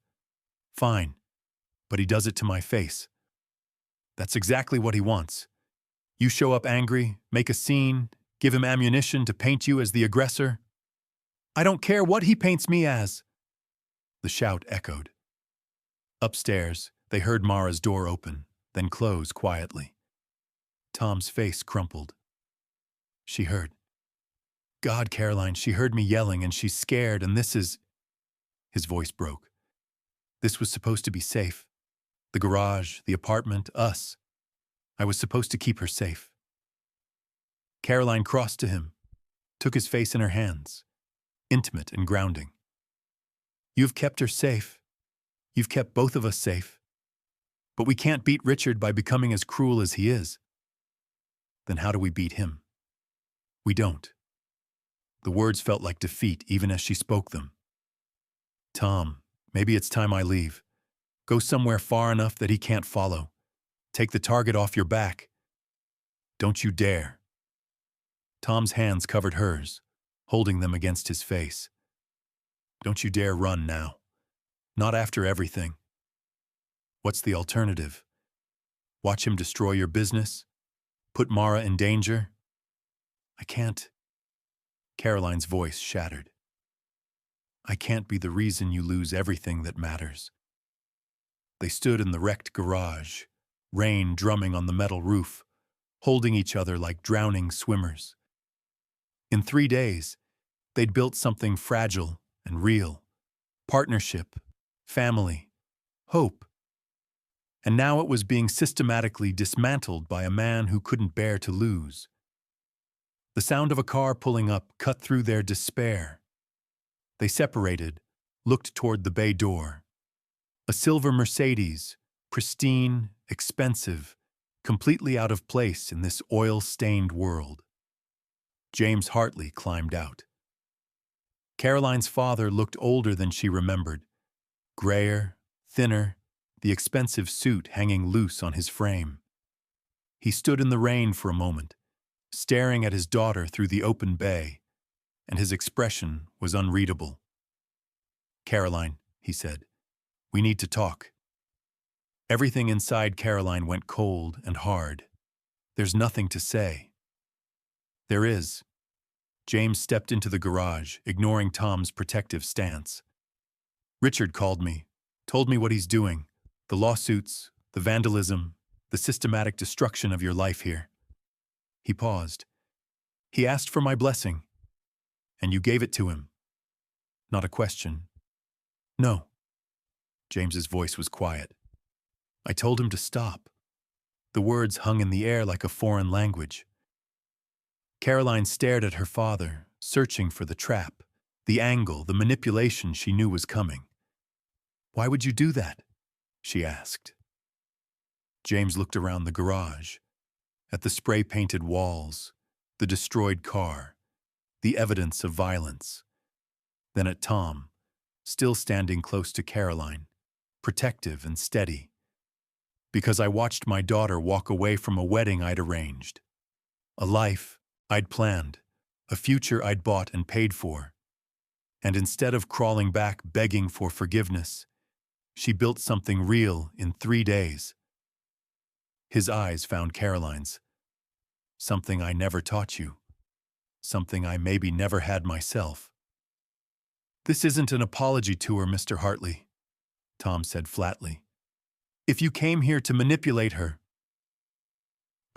Fine, but he does it to my face. That's exactly what he wants. You show up angry, make a scene, give him ammunition to paint you as the aggressor. I don't care what he paints me as." The shout echoed. Upstairs, they heard Mara's door open, then close quietly. Tom's face crumpled. "She heard. God, Caroline, she heard me yelling and she's scared and this is..." His voice broke. "This was supposed to be safe. The garage, the apartment, us. I was supposed to keep her safe." Caroline crossed to him, took his face in her hands, intimate and grounding. "You've kept her safe. You've kept both of us safe. But we can't beat Richard by becoming as cruel as he is. Then how do we beat him? We don't." The words felt like defeat even as she spoke them. "Tom, maybe it's time I leave. Go somewhere far enough that he can't follow. Take the target off your back. Don't you dare." Tom's hands covered hers, holding them against his face. "Don't you dare run now. Not after everything. What's the alternative? Watch him destroy your business? Put Mara in danger? I can't." Caroline's voice shattered. "I can't be the reason you lose everything that matters." They stood in the wrecked garage, rain drumming on the metal roof, holding each other like drowning swimmers. In 3 days, they'd built something fragile and real. Partnership, family, hope. And now it was being systematically dismantled by a man who couldn't bear to lose. The sound of a car pulling up cut through their despair. They separated, looked toward the bay door. A silver Mercedes, pristine, expensive, completely out of place in this oil-stained world. James Hartley climbed out. Caroline's father looked older than she remembered, grayer, thinner, the expensive suit hanging loose on his frame. He stood in the rain for a moment, staring at his daughter through the open bay, and his expression was unreadable. "Caroline," he said, "we need to talk." Everything inside Caroline went cold and hard. "There's nothing to say." "There is." James stepped into the garage, ignoring Tom's protective stance. "Richard called me, told me what he's doing, the lawsuits, the vandalism, the systematic destruction of your life here." He paused. "He asked for my blessing, and you gave it to him." "Not a question." "No." James's voice was quiet. "I told him to stop." The words hung in the air like a foreign language. Caroline stared at her father, searching for the trap, the angle, the manipulation she knew was coming. "Why would you do that?" she asked. James looked around the garage, at the spray-painted walls, the destroyed car, the evidence of violence. Then at Tom, still standing close to Caroline, protective and steady. "Because I watched my daughter walk away from a wedding I'd arranged, a life I'd planned, a future I'd bought and paid for. And instead of crawling back begging for forgiveness, she built something real in 3 days." His eyes found Caroline's. "Something I never taught you. Something I maybe never had myself." "This isn't an apology tour, Mr. Hartley," Tom said flatly. "If you came here to manipulate her,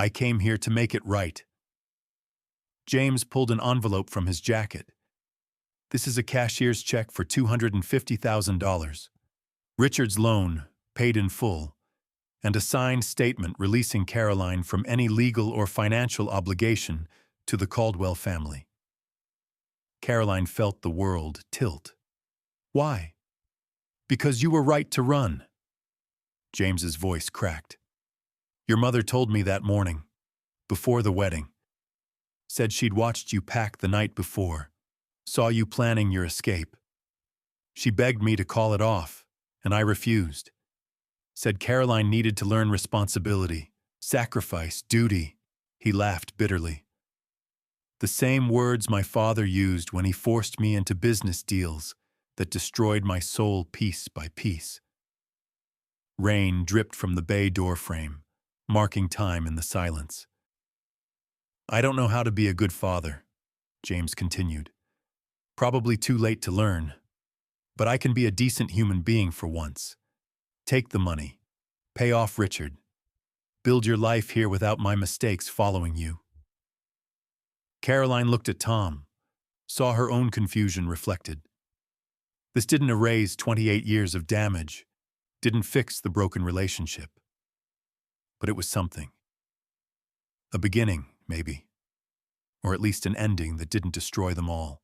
I came here to make it right." James pulled an envelope from his jacket. "This is a cashier's check for $250,000. Richard's loan, paid in full, and a signed statement releasing Caroline from any legal or financial obligation to the Caldwell family." Caroline felt the world tilt. "Why?" "Because you were right to run." James's voice cracked. "Your mother told me that morning, before the wedding. Said she'd watched you pack the night before, saw you planning your escape. She begged me to call it off, and I refused. Said Caroline needed to learn responsibility, sacrifice, duty." He laughed bitterly. "The same words my father used when he forced me into business deals that destroyed my soul piece by piece." Rain dripped from the bay door frame, marking time in the silence. "I don't know how to be a good father," James continued. "Probably too late to learn. But I can be a decent human being for once. Take the money. Pay off Richard. Build your life here without my mistakes following you." Caroline looked at Tom, saw her own confusion reflected. This didn't erase 28 years of damage, didn't fix the broken relationship. But it was something. A beginning, maybe. Or at least an ending that didn't destroy them all.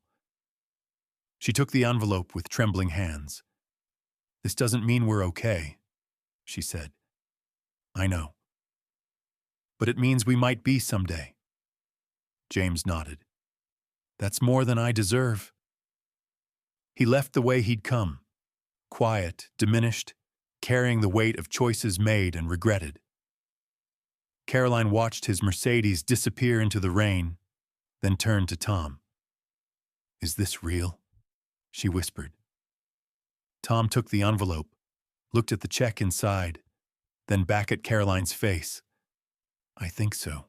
She took the envelope with trembling hands. "This doesn't mean we're okay," she said. "I know. But it means we might be someday." James nodded. "That's more than I deserve." He left the way he'd come, quiet, diminished, carrying the weight of choices made and regretted. Caroline watched his Mercedes disappear into the rain, then turned to Tom. "Is this real?" she whispered. Tom took the envelope, looked at the check inside, then back at Caroline's face. "I think so."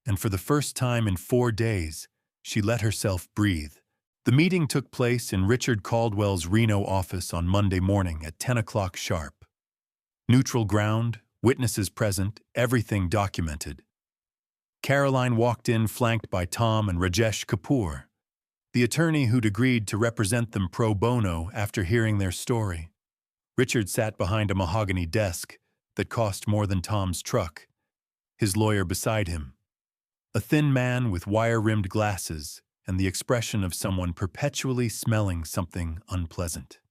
And for the first time in 4 days, she let herself breathe. The meeting took place in Richard Caldwell's Reno office on Monday morning at 10 o'clock sharp. Neutral ground, witnesses present, everything documented. Caroline walked in flanked by Tom and Rajesh Kapoor, the attorney who'd agreed to represent them pro bono after hearing their story. Richard sat behind a mahogany desk that cost more than Tom's truck, his lawyer beside him. A thin man with wire-rimmed glasses and the expression of someone perpetually smelling something unpleasant.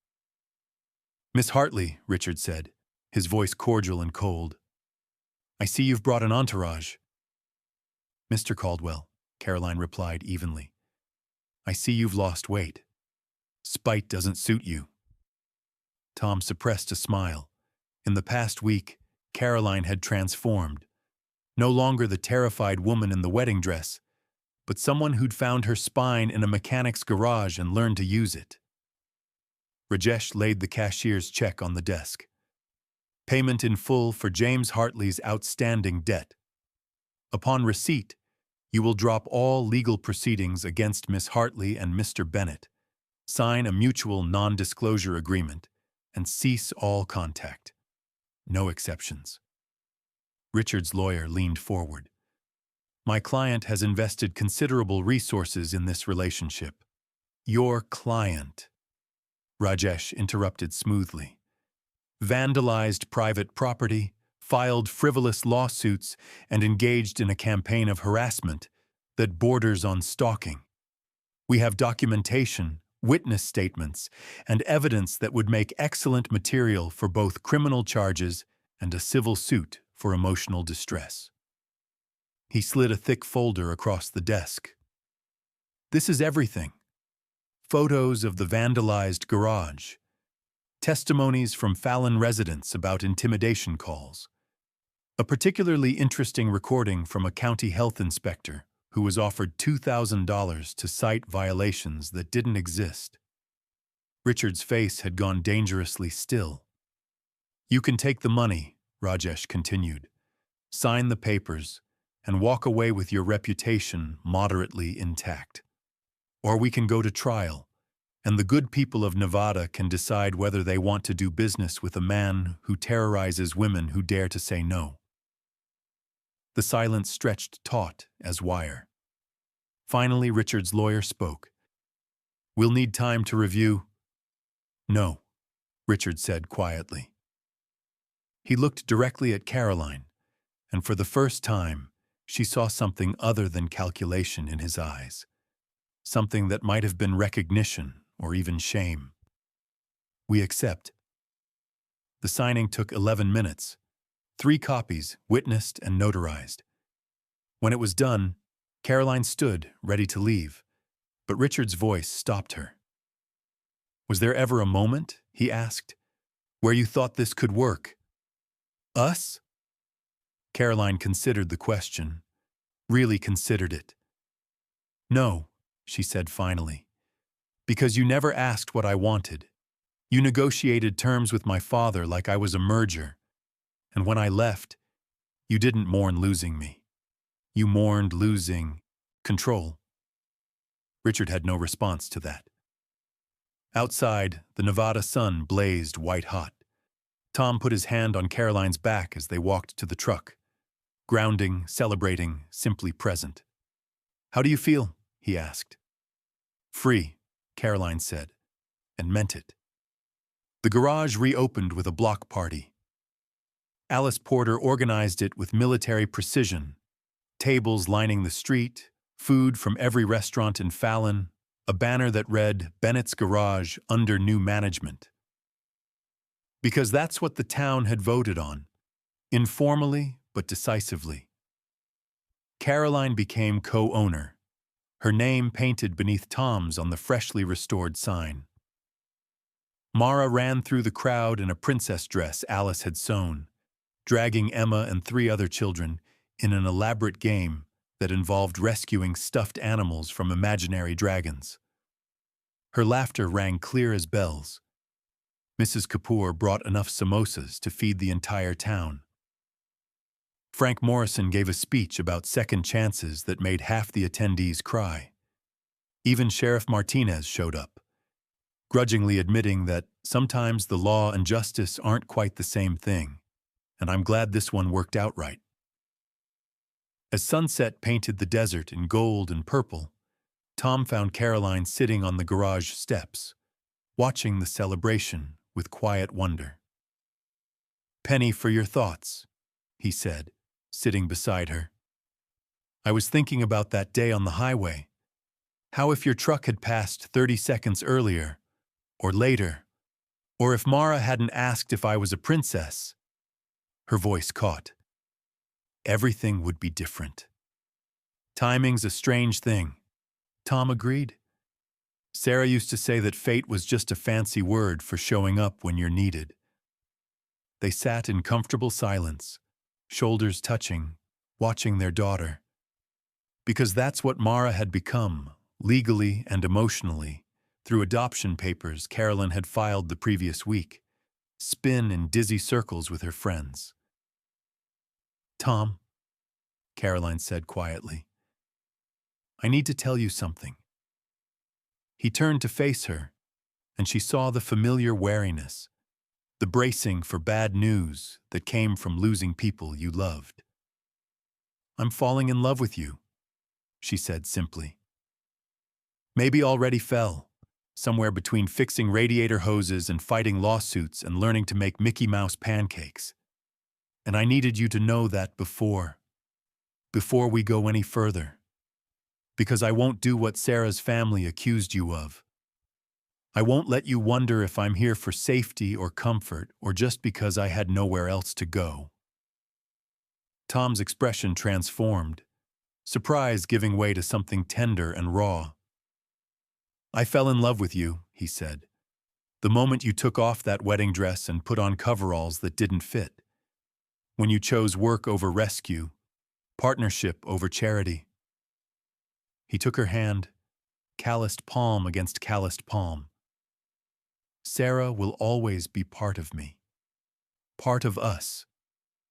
"Miss Hartley," Richard said, his voice cordial and cold. "I see you've brought an entourage." "Mr. Caldwell," Caroline replied evenly. "I see you've lost weight. Spite doesn't suit you." Tom suppressed a smile. In the past week, Caroline had transformed. No longer the terrified woman in the wedding dress, but someone who'd found her spine in a mechanic's garage and learned to use it. Rajesh laid the cashier's check on the desk. Payment in full for James Hartley's outstanding debt. Upon receipt, you will drop all legal proceedings against Miss Hartley and Mr. Bennett, sign a mutual non-disclosure agreement, and cease all contact. No exceptions. Richard's lawyer leaned forward. My client has invested considerable resources in this relationship. Your client, Rajesh interrupted smoothly, vandalized private property, filed frivolous lawsuits, and engaged in a campaign of harassment that borders on stalking. We have documentation, witness statements, and evidence that would make excellent material for both criminal charges and a civil suit for emotional distress. He slid a thick folder across the desk. This is everything. Photos of the vandalized garage. Testimonies from Fallon residents about intimidation calls. A particularly interesting recording from a county health inspector who was offered $2,000 to cite violations that didn't exist. Richard's face had gone dangerously still. You can take the money, Rajesh continued, sign the papers, and walk away with your reputation moderately intact. Or we can go to trial, and the good people of Nevada can decide whether they want to do business with a man who terrorizes women who dare to say no. The silence stretched taut as wire. Finally, Richard's lawyer spoke. We'll need time to review. No, Richard said quietly. He looked directly at Caroline, and for the first time, she saw something other than calculation in his eyes. Something that might have been recognition or even shame. We accept. The signing took 11 minutes. 3 copies, witnessed and notarized. When it was done, Caroline stood, ready to leave, but Richard's voice stopped her. Was there ever a moment, he asked, where you thought this could work? Us? Caroline considered the question, really considered it. No, she said finally, because you never asked what I wanted. You negotiated terms with my father like I was a merger. And when I left, you didn't mourn losing me. You mourned losing control. Richard had no response to that. Outside, the Nevada sun blazed white-hot. Tom put his hand on Caroline's back as they walked to the truck, grounding, celebrating, simply present. How do you feel? He asked. Free, Caroline said, and meant it. The garage reopened with a block party. Alice Porter organized it with military precision. Tables lining the street, food from every restaurant in Fallon, a banner that read, Bennett's Garage under new management. Because that's what the town had voted on, informally but decisively. Caroline became co-owner, her name painted beneath Tom's on the freshly restored sign. Mara ran through the crowd in a princess dress Alice had sewn, dragging Emma and 3 other children in an elaborate game that involved rescuing stuffed animals from imaginary dragons. Her laughter rang clear as bells. Mrs. Kapoor brought enough samosas to feed the entire town. Frank Morrison gave a speech about second chances that made half the attendees cry. Even Sheriff Martinez showed up, grudgingly admitting that sometimes the law and justice aren't quite the same thing, and I'm glad this one worked out right. As sunset painted the desert in gold and purple, Tom found Caroline sitting on the garage steps, watching the celebration with quiet wonder. Penny for your thoughts, he said, sitting beside her. I was thinking about that day on the highway. How if your truck had passed 30 seconds earlier, or later, or if Mara hadn't asked if I was a princess? Her voice caught. Everything would be different. Timing's a strange thing. Tom agreed. Sarah used to say that fate was just a fancy word for showing up when you're needed. They sat in comfortable silence, shoulders touching, watching their daughter. Because that's what Mara had become, legally and emotionally, through adoption papers Caroline had filed the previous week, spin in dizzy circles with her friends. "Tom," Caroline said quietly, "I need to tell you something." He turned to face her, and she saw the familiar wariness, the bracing for bad news that came from losing people you loved. "I'm falling in love with you," she said simply. "Maybe already fell, somewhere between fixing radiator hoses and fighting lawsuits and learning to make Mickey Mouse pancakes. And I needed you to know that before we go any further. Because I won't do what Sarah's family accused you of. I won't let you wonder if I'm here for safety or comfort or just because I had nowhere else to go." Tom's expression transformed, surprise giving way to something tender and raw. "I fell in love with you," he said, "the moment you took off that wedding dress and put on coveralls that didn't fit. When you chose work over rescue, partnership over charity." He took her hand, calloused palm against calloused palm. "Sarah will always be part of me, part of us,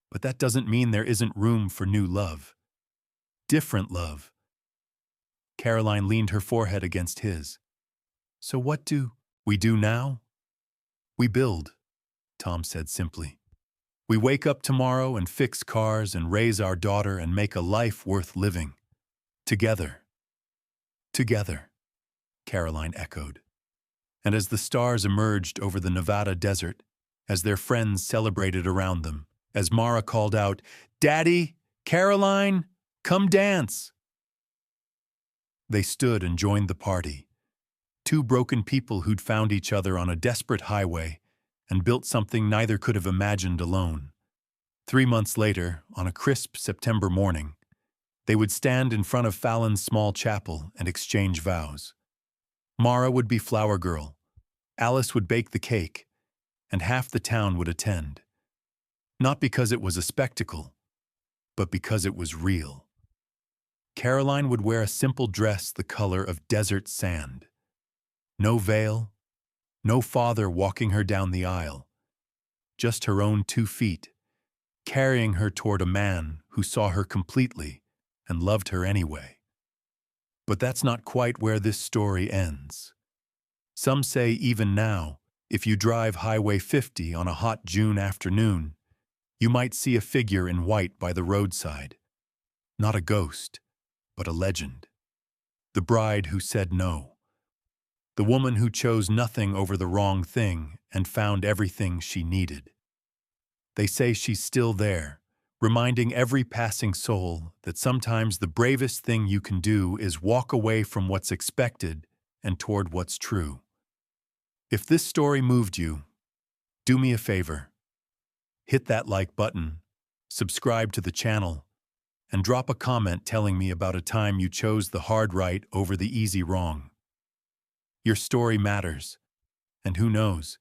but that doesn't mean there isn't room for new love. Different love." Caroline leaned her forehead against his. "So what do we do now?" "We build," Tom said simply. "We wake up tomorrow and fix cars and raise our daughter and make a life worth living. Together." "Together," Caroline echoed. And as the stars emerged over the Nevada desert, as their friends celebrated around them, as Mara called out, "Daddy, Caroline, come dance!" They stood and joined the party. Two broken people who'd found each other on a desperate highway and built something neither could have imagined alone. 3 months later, on a crisp September morning, they would stand in front of Fallon's small chapel and exchange vows. Mara would be flower girl, Alice would bake the cake, and half the town would attend. Not because it was a spectacle, but because it was real. Caroline would wear a simple dress the color of desert sand. No veil, no father walking her down the aisle, just her own 2 feet, carrying her toward a man who saw her completely and loved her anyway. But that's not quite where this story ends. Some say even now, if you drive Highway 50 on a hot June afternoon, you might see a figure in white by the roadside. Not a ghost, but a legend. The bride who said no. The woman who chose nothing over the wrong thing and found everything she needed. They say she's still there, reminding every passing soul that sometimes the bravest thing you can do is walk away from what's expected and toward what's true. If this story moved you, do me a favor. Hit that like button, subscribe to the channel, and drop a comment telling me about a time you chose the hard right over the easy wrong. Your story matters, and who knows,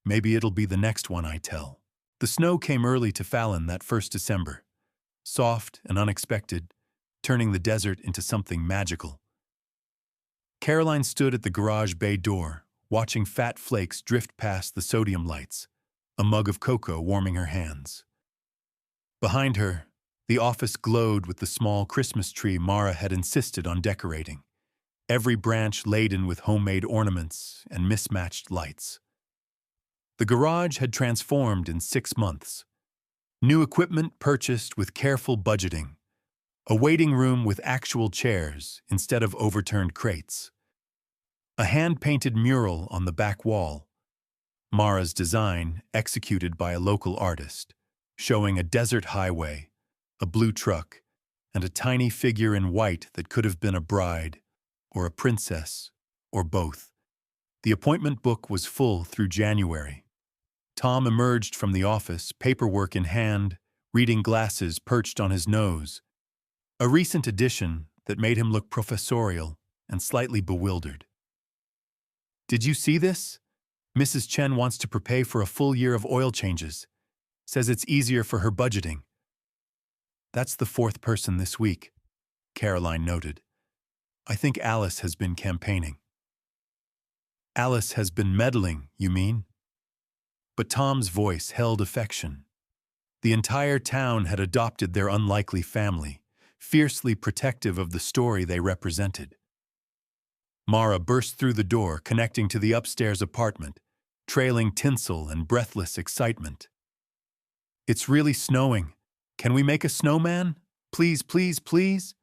maybe it'll be the next one I tell. The snow came early to Fallon that first December, soft and unexpected, turning the desert into something magical. Caroline stood at the garage bay door, watching fat flakes drift past the sodium lights, a mug of cocoa warming her hands. Behind her, the office glowed with the small Christmas tree Mara had insisted on decorating, every branch laden with homemade ornaments and mismatched lights. The garage had transformed in 6 months. New equipment purchased with careful budgeting, a waiting room with actual chairs instead of overturned crates, a hand-painted mural on the back wall, Mara's design executed by a local artist, showing a desert highway, a blue truck, and a tiny figure in white that could have been a bride, or a princess, or both. The appointment book was full through January. Tom emerged from the office, paperwork in hand, reading glasses perched on his nose, a recent addition that made him look professorial and slightly bewildered. "Did you see this? Mrs. Chen wants to prepay for a full year of oil changes. Says it's easier for her budgeting." That's the fourth person this week, Caroline noted. I think Alice has been campaigning. Alice has been meddling, you mean? But Tom's voice held affection. The entire town had adopted their unlikely family, fiercely protective of the story they represented. Mara burst through the door connecting to the upstairs apartment, trailing tinsel and breathless excitement. It's really snowing. Can we make a snowman? Please, please, please?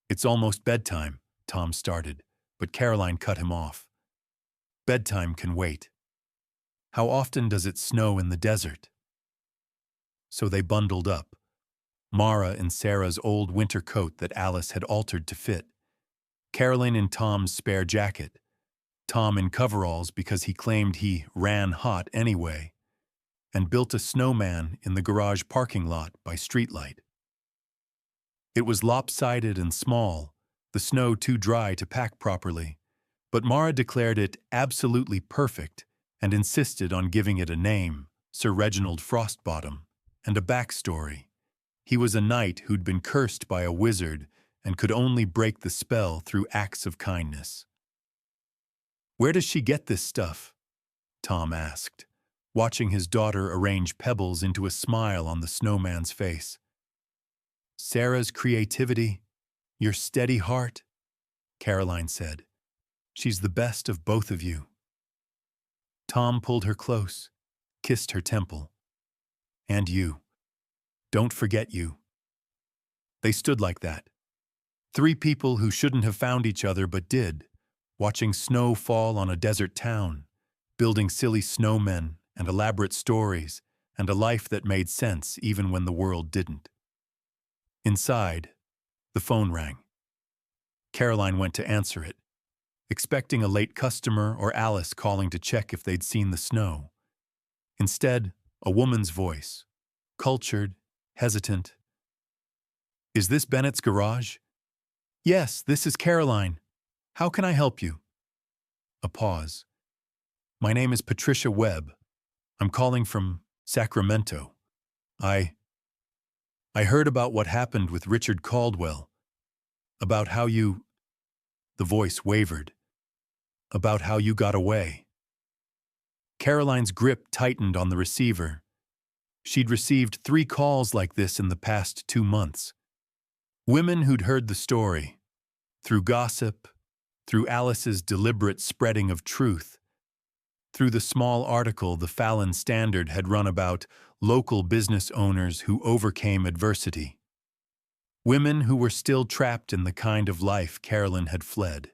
It's almost bedtime, Tom started, but Caroline cut him off. Bedtime can wait. How often does it snow in the desert? So they bundled up, Mara in Sarah's old winter coat that Alice had altered to fit, Caroline in Tom's spare jacket, Tom in coveralls because he claimed he ran hot anyway, and built a snowman in the garage parking lot by streetlight. It was lopsided and small, the snow too dry to pack properly, but Mara declared it absolutely perfect and insisted on giving it a name, Sir Reginald Frostbottom, and a backstory. He was a knight who'd been cursed by a wizard and could only break the spell through acts of kindness. Where does she get this stuff? Tom asked, watching his daughter arrange pebbles into a smile on the snowman's face. Sarah's creativity, your steady heart, Caroline said. She's the best of both of you. Tom pulled her close, kissed her temple. And you. Don't forget you. They stood like that. Three people who shouldn't have found each other but did, watching snow fall on a desert town, building silly snowmen and elaborate stories, and a life that made sense even when the world didn't. Inside, the phone rang. Caroline went to answer it, expecting a late customer or Alice calling to check if they'd seen the snow. Instead, a woman's voice, cultured, hesitant. Is this Bennett's garage? Yes, this is Caroline. How can I help you? A pause. My name is Patricia Webb. I'm calling from Sacramento. I heard about what happened with Richard Caldwell. About how you... The voice wavered. About how you got away. Caroline's grip tightened on the receiver. She'd received 3 calls like this in the past 2 months. Women who'd heard the story, through gossip, through Alice's deliberate spreading of truth, through the small article the Fallon Standard had run about local business owners who overcame adversity. Women who were still trapped in the kind of life Caroline had fled.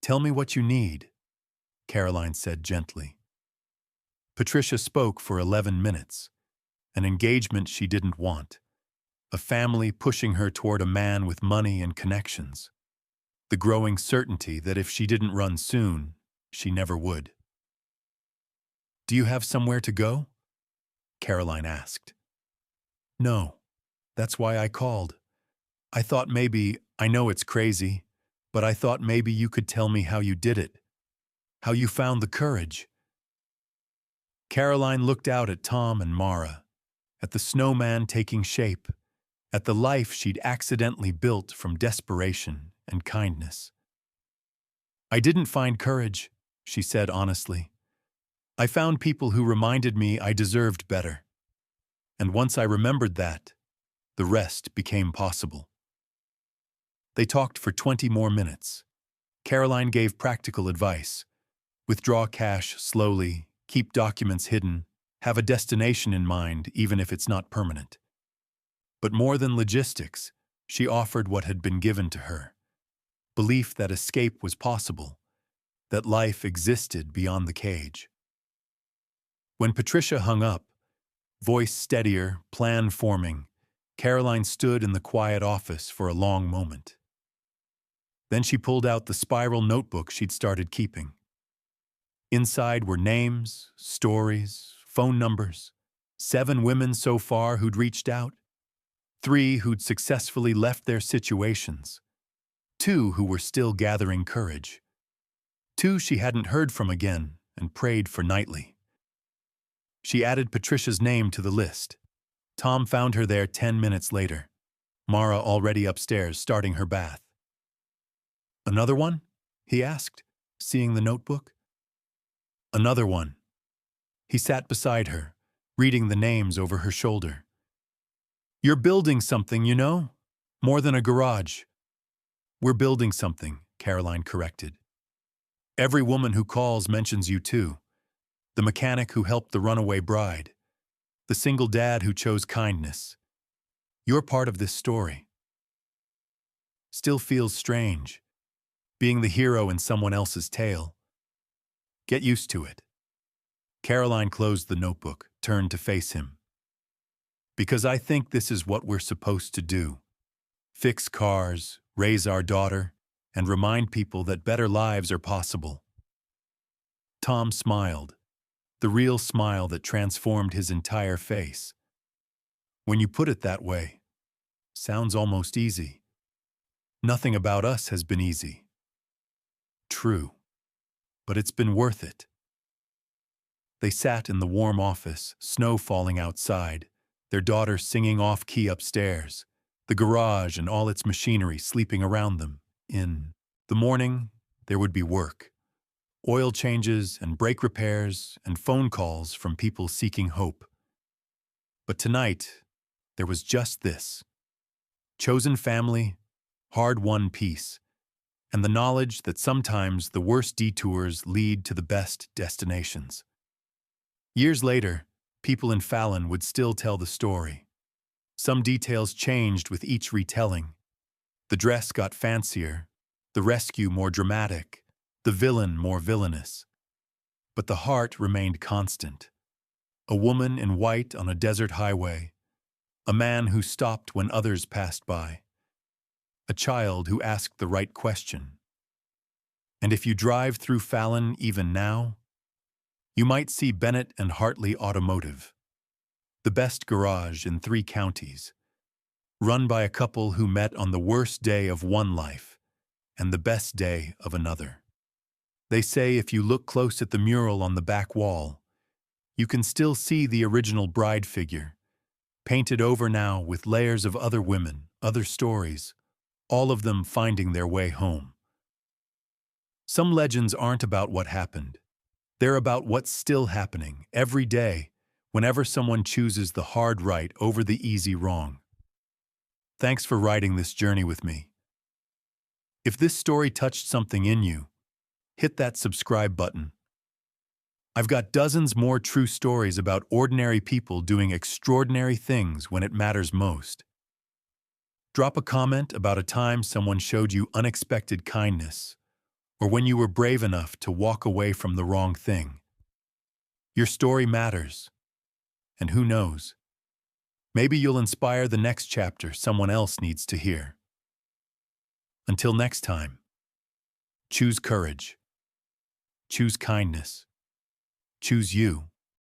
Tell me what you need, Caroline said gently. Patricia spoke for 11 minutes, an engagement she didn't want, a family pushing her toward a man with money and connections, the growing certainty that if she didn't run soon, she never would. Do you have somewhere to go? Caroline asked. No, that's why I called. I thought maybe, I know it's crazy, but I thought maybe you could tell me how you did it, how you found the courage. Caroline looked out at Tom and Mara, at the snowman taking shape, at the life she'd accidentally built from desperation and kindness. I didn't find courage, she said honestly. I found people who reminded me I deserved better. And once I remembered that, the rest became possible. They talked for 20 more minutes. Caroline gave practical advice. Withdraw cash slowly, keep documents hidden, have a destination in mind even if it's not permanent. But more than logistics, she offered what had been given to her. Belief that escape was possible, that life existed beyond the cage. When Patricia hung up, voice steadier, plan forming, Caroline stood in the quiet office for a long moment. Then she pulled out the spiral notebook she'd started keeping. Inside were names, stories, phone numbers, 7 women so far who'd reached out, 3 who'd successfully left their situations, 2 who were still gathering courage, 2 she hadn't heard from again and prayed for nightly. She added Patricia's name to the list, Tom found her there 10 minutes later, Mara already upstairs starting her bath. "Another one?" he asked, seeing the notebook. "Another one." He sat beside her, reading the names over her shoulder. "You're building something, you know? More than a garage." "We're building something," Caroline corrected. "Every woman who calls mentions you too. The mechanic who helped the runaway bride. The single dad who chose kindness. You're part of this story." Still feels strange, being the hero in someone else's tale. Get used to it. Caroline closed the notebook, turned to face him. "Because I think this is what we're supposed to do. Fix cars, raise our daughter, and remind people that better lives are possible." Tom smiled, the real smile that transformed his entire face. "When you put it that way, sounds almost easy. Nothing about us has been easy." "True, but it's been worth it." They sat in the warm office, snow falling outside, their daughter singing off-key upstairs, the garage and all its machinery sleeping around them. In the morning, there would be work. Oil changes and brake repairs and phone calls from people seeking hope. But tonight, there was just this. Chosen family, hard-won peace, and the knowledge that sometimes the worst detours lead to the best destinations. Years later, people in Fallon would still tell the story. Some details changed with each retelling. The dress got fancier, the rescue more dramatic, the villain more villainous. But the heart remained constant. A woman in white on a desert highway, a man who stopped when others passed by, a child who asked the right question. And if you drive through Fallon even now, you might see Bennett and Hartley Automotive, the best garage in 3 counties, run by a couple who met on the worst day of one life and the best day of another. They say if you look close at the mural on the back wall, you can still see the original bride figure, painted over now with layers of other women, other stories, all of them finding their way home. Some legends aren't about what happened. They're about what's still happening every day whenever someone chooses the hard right over the easy wrong. Thanks for riding this journey with me. If this story touched something in you, hit that subscribe button. I've got dozens more true stories about ordinary people doing extraordinary things when it matters most. Drop a comment about a time someone showed you unexpected kindness, or when you were brave enough to walk away from the wrong thing. Your story matters, and who knows, maybe you'll inspire the next chapter someone else needs to hear. Until next time, choose courage, choose kindness, choose you.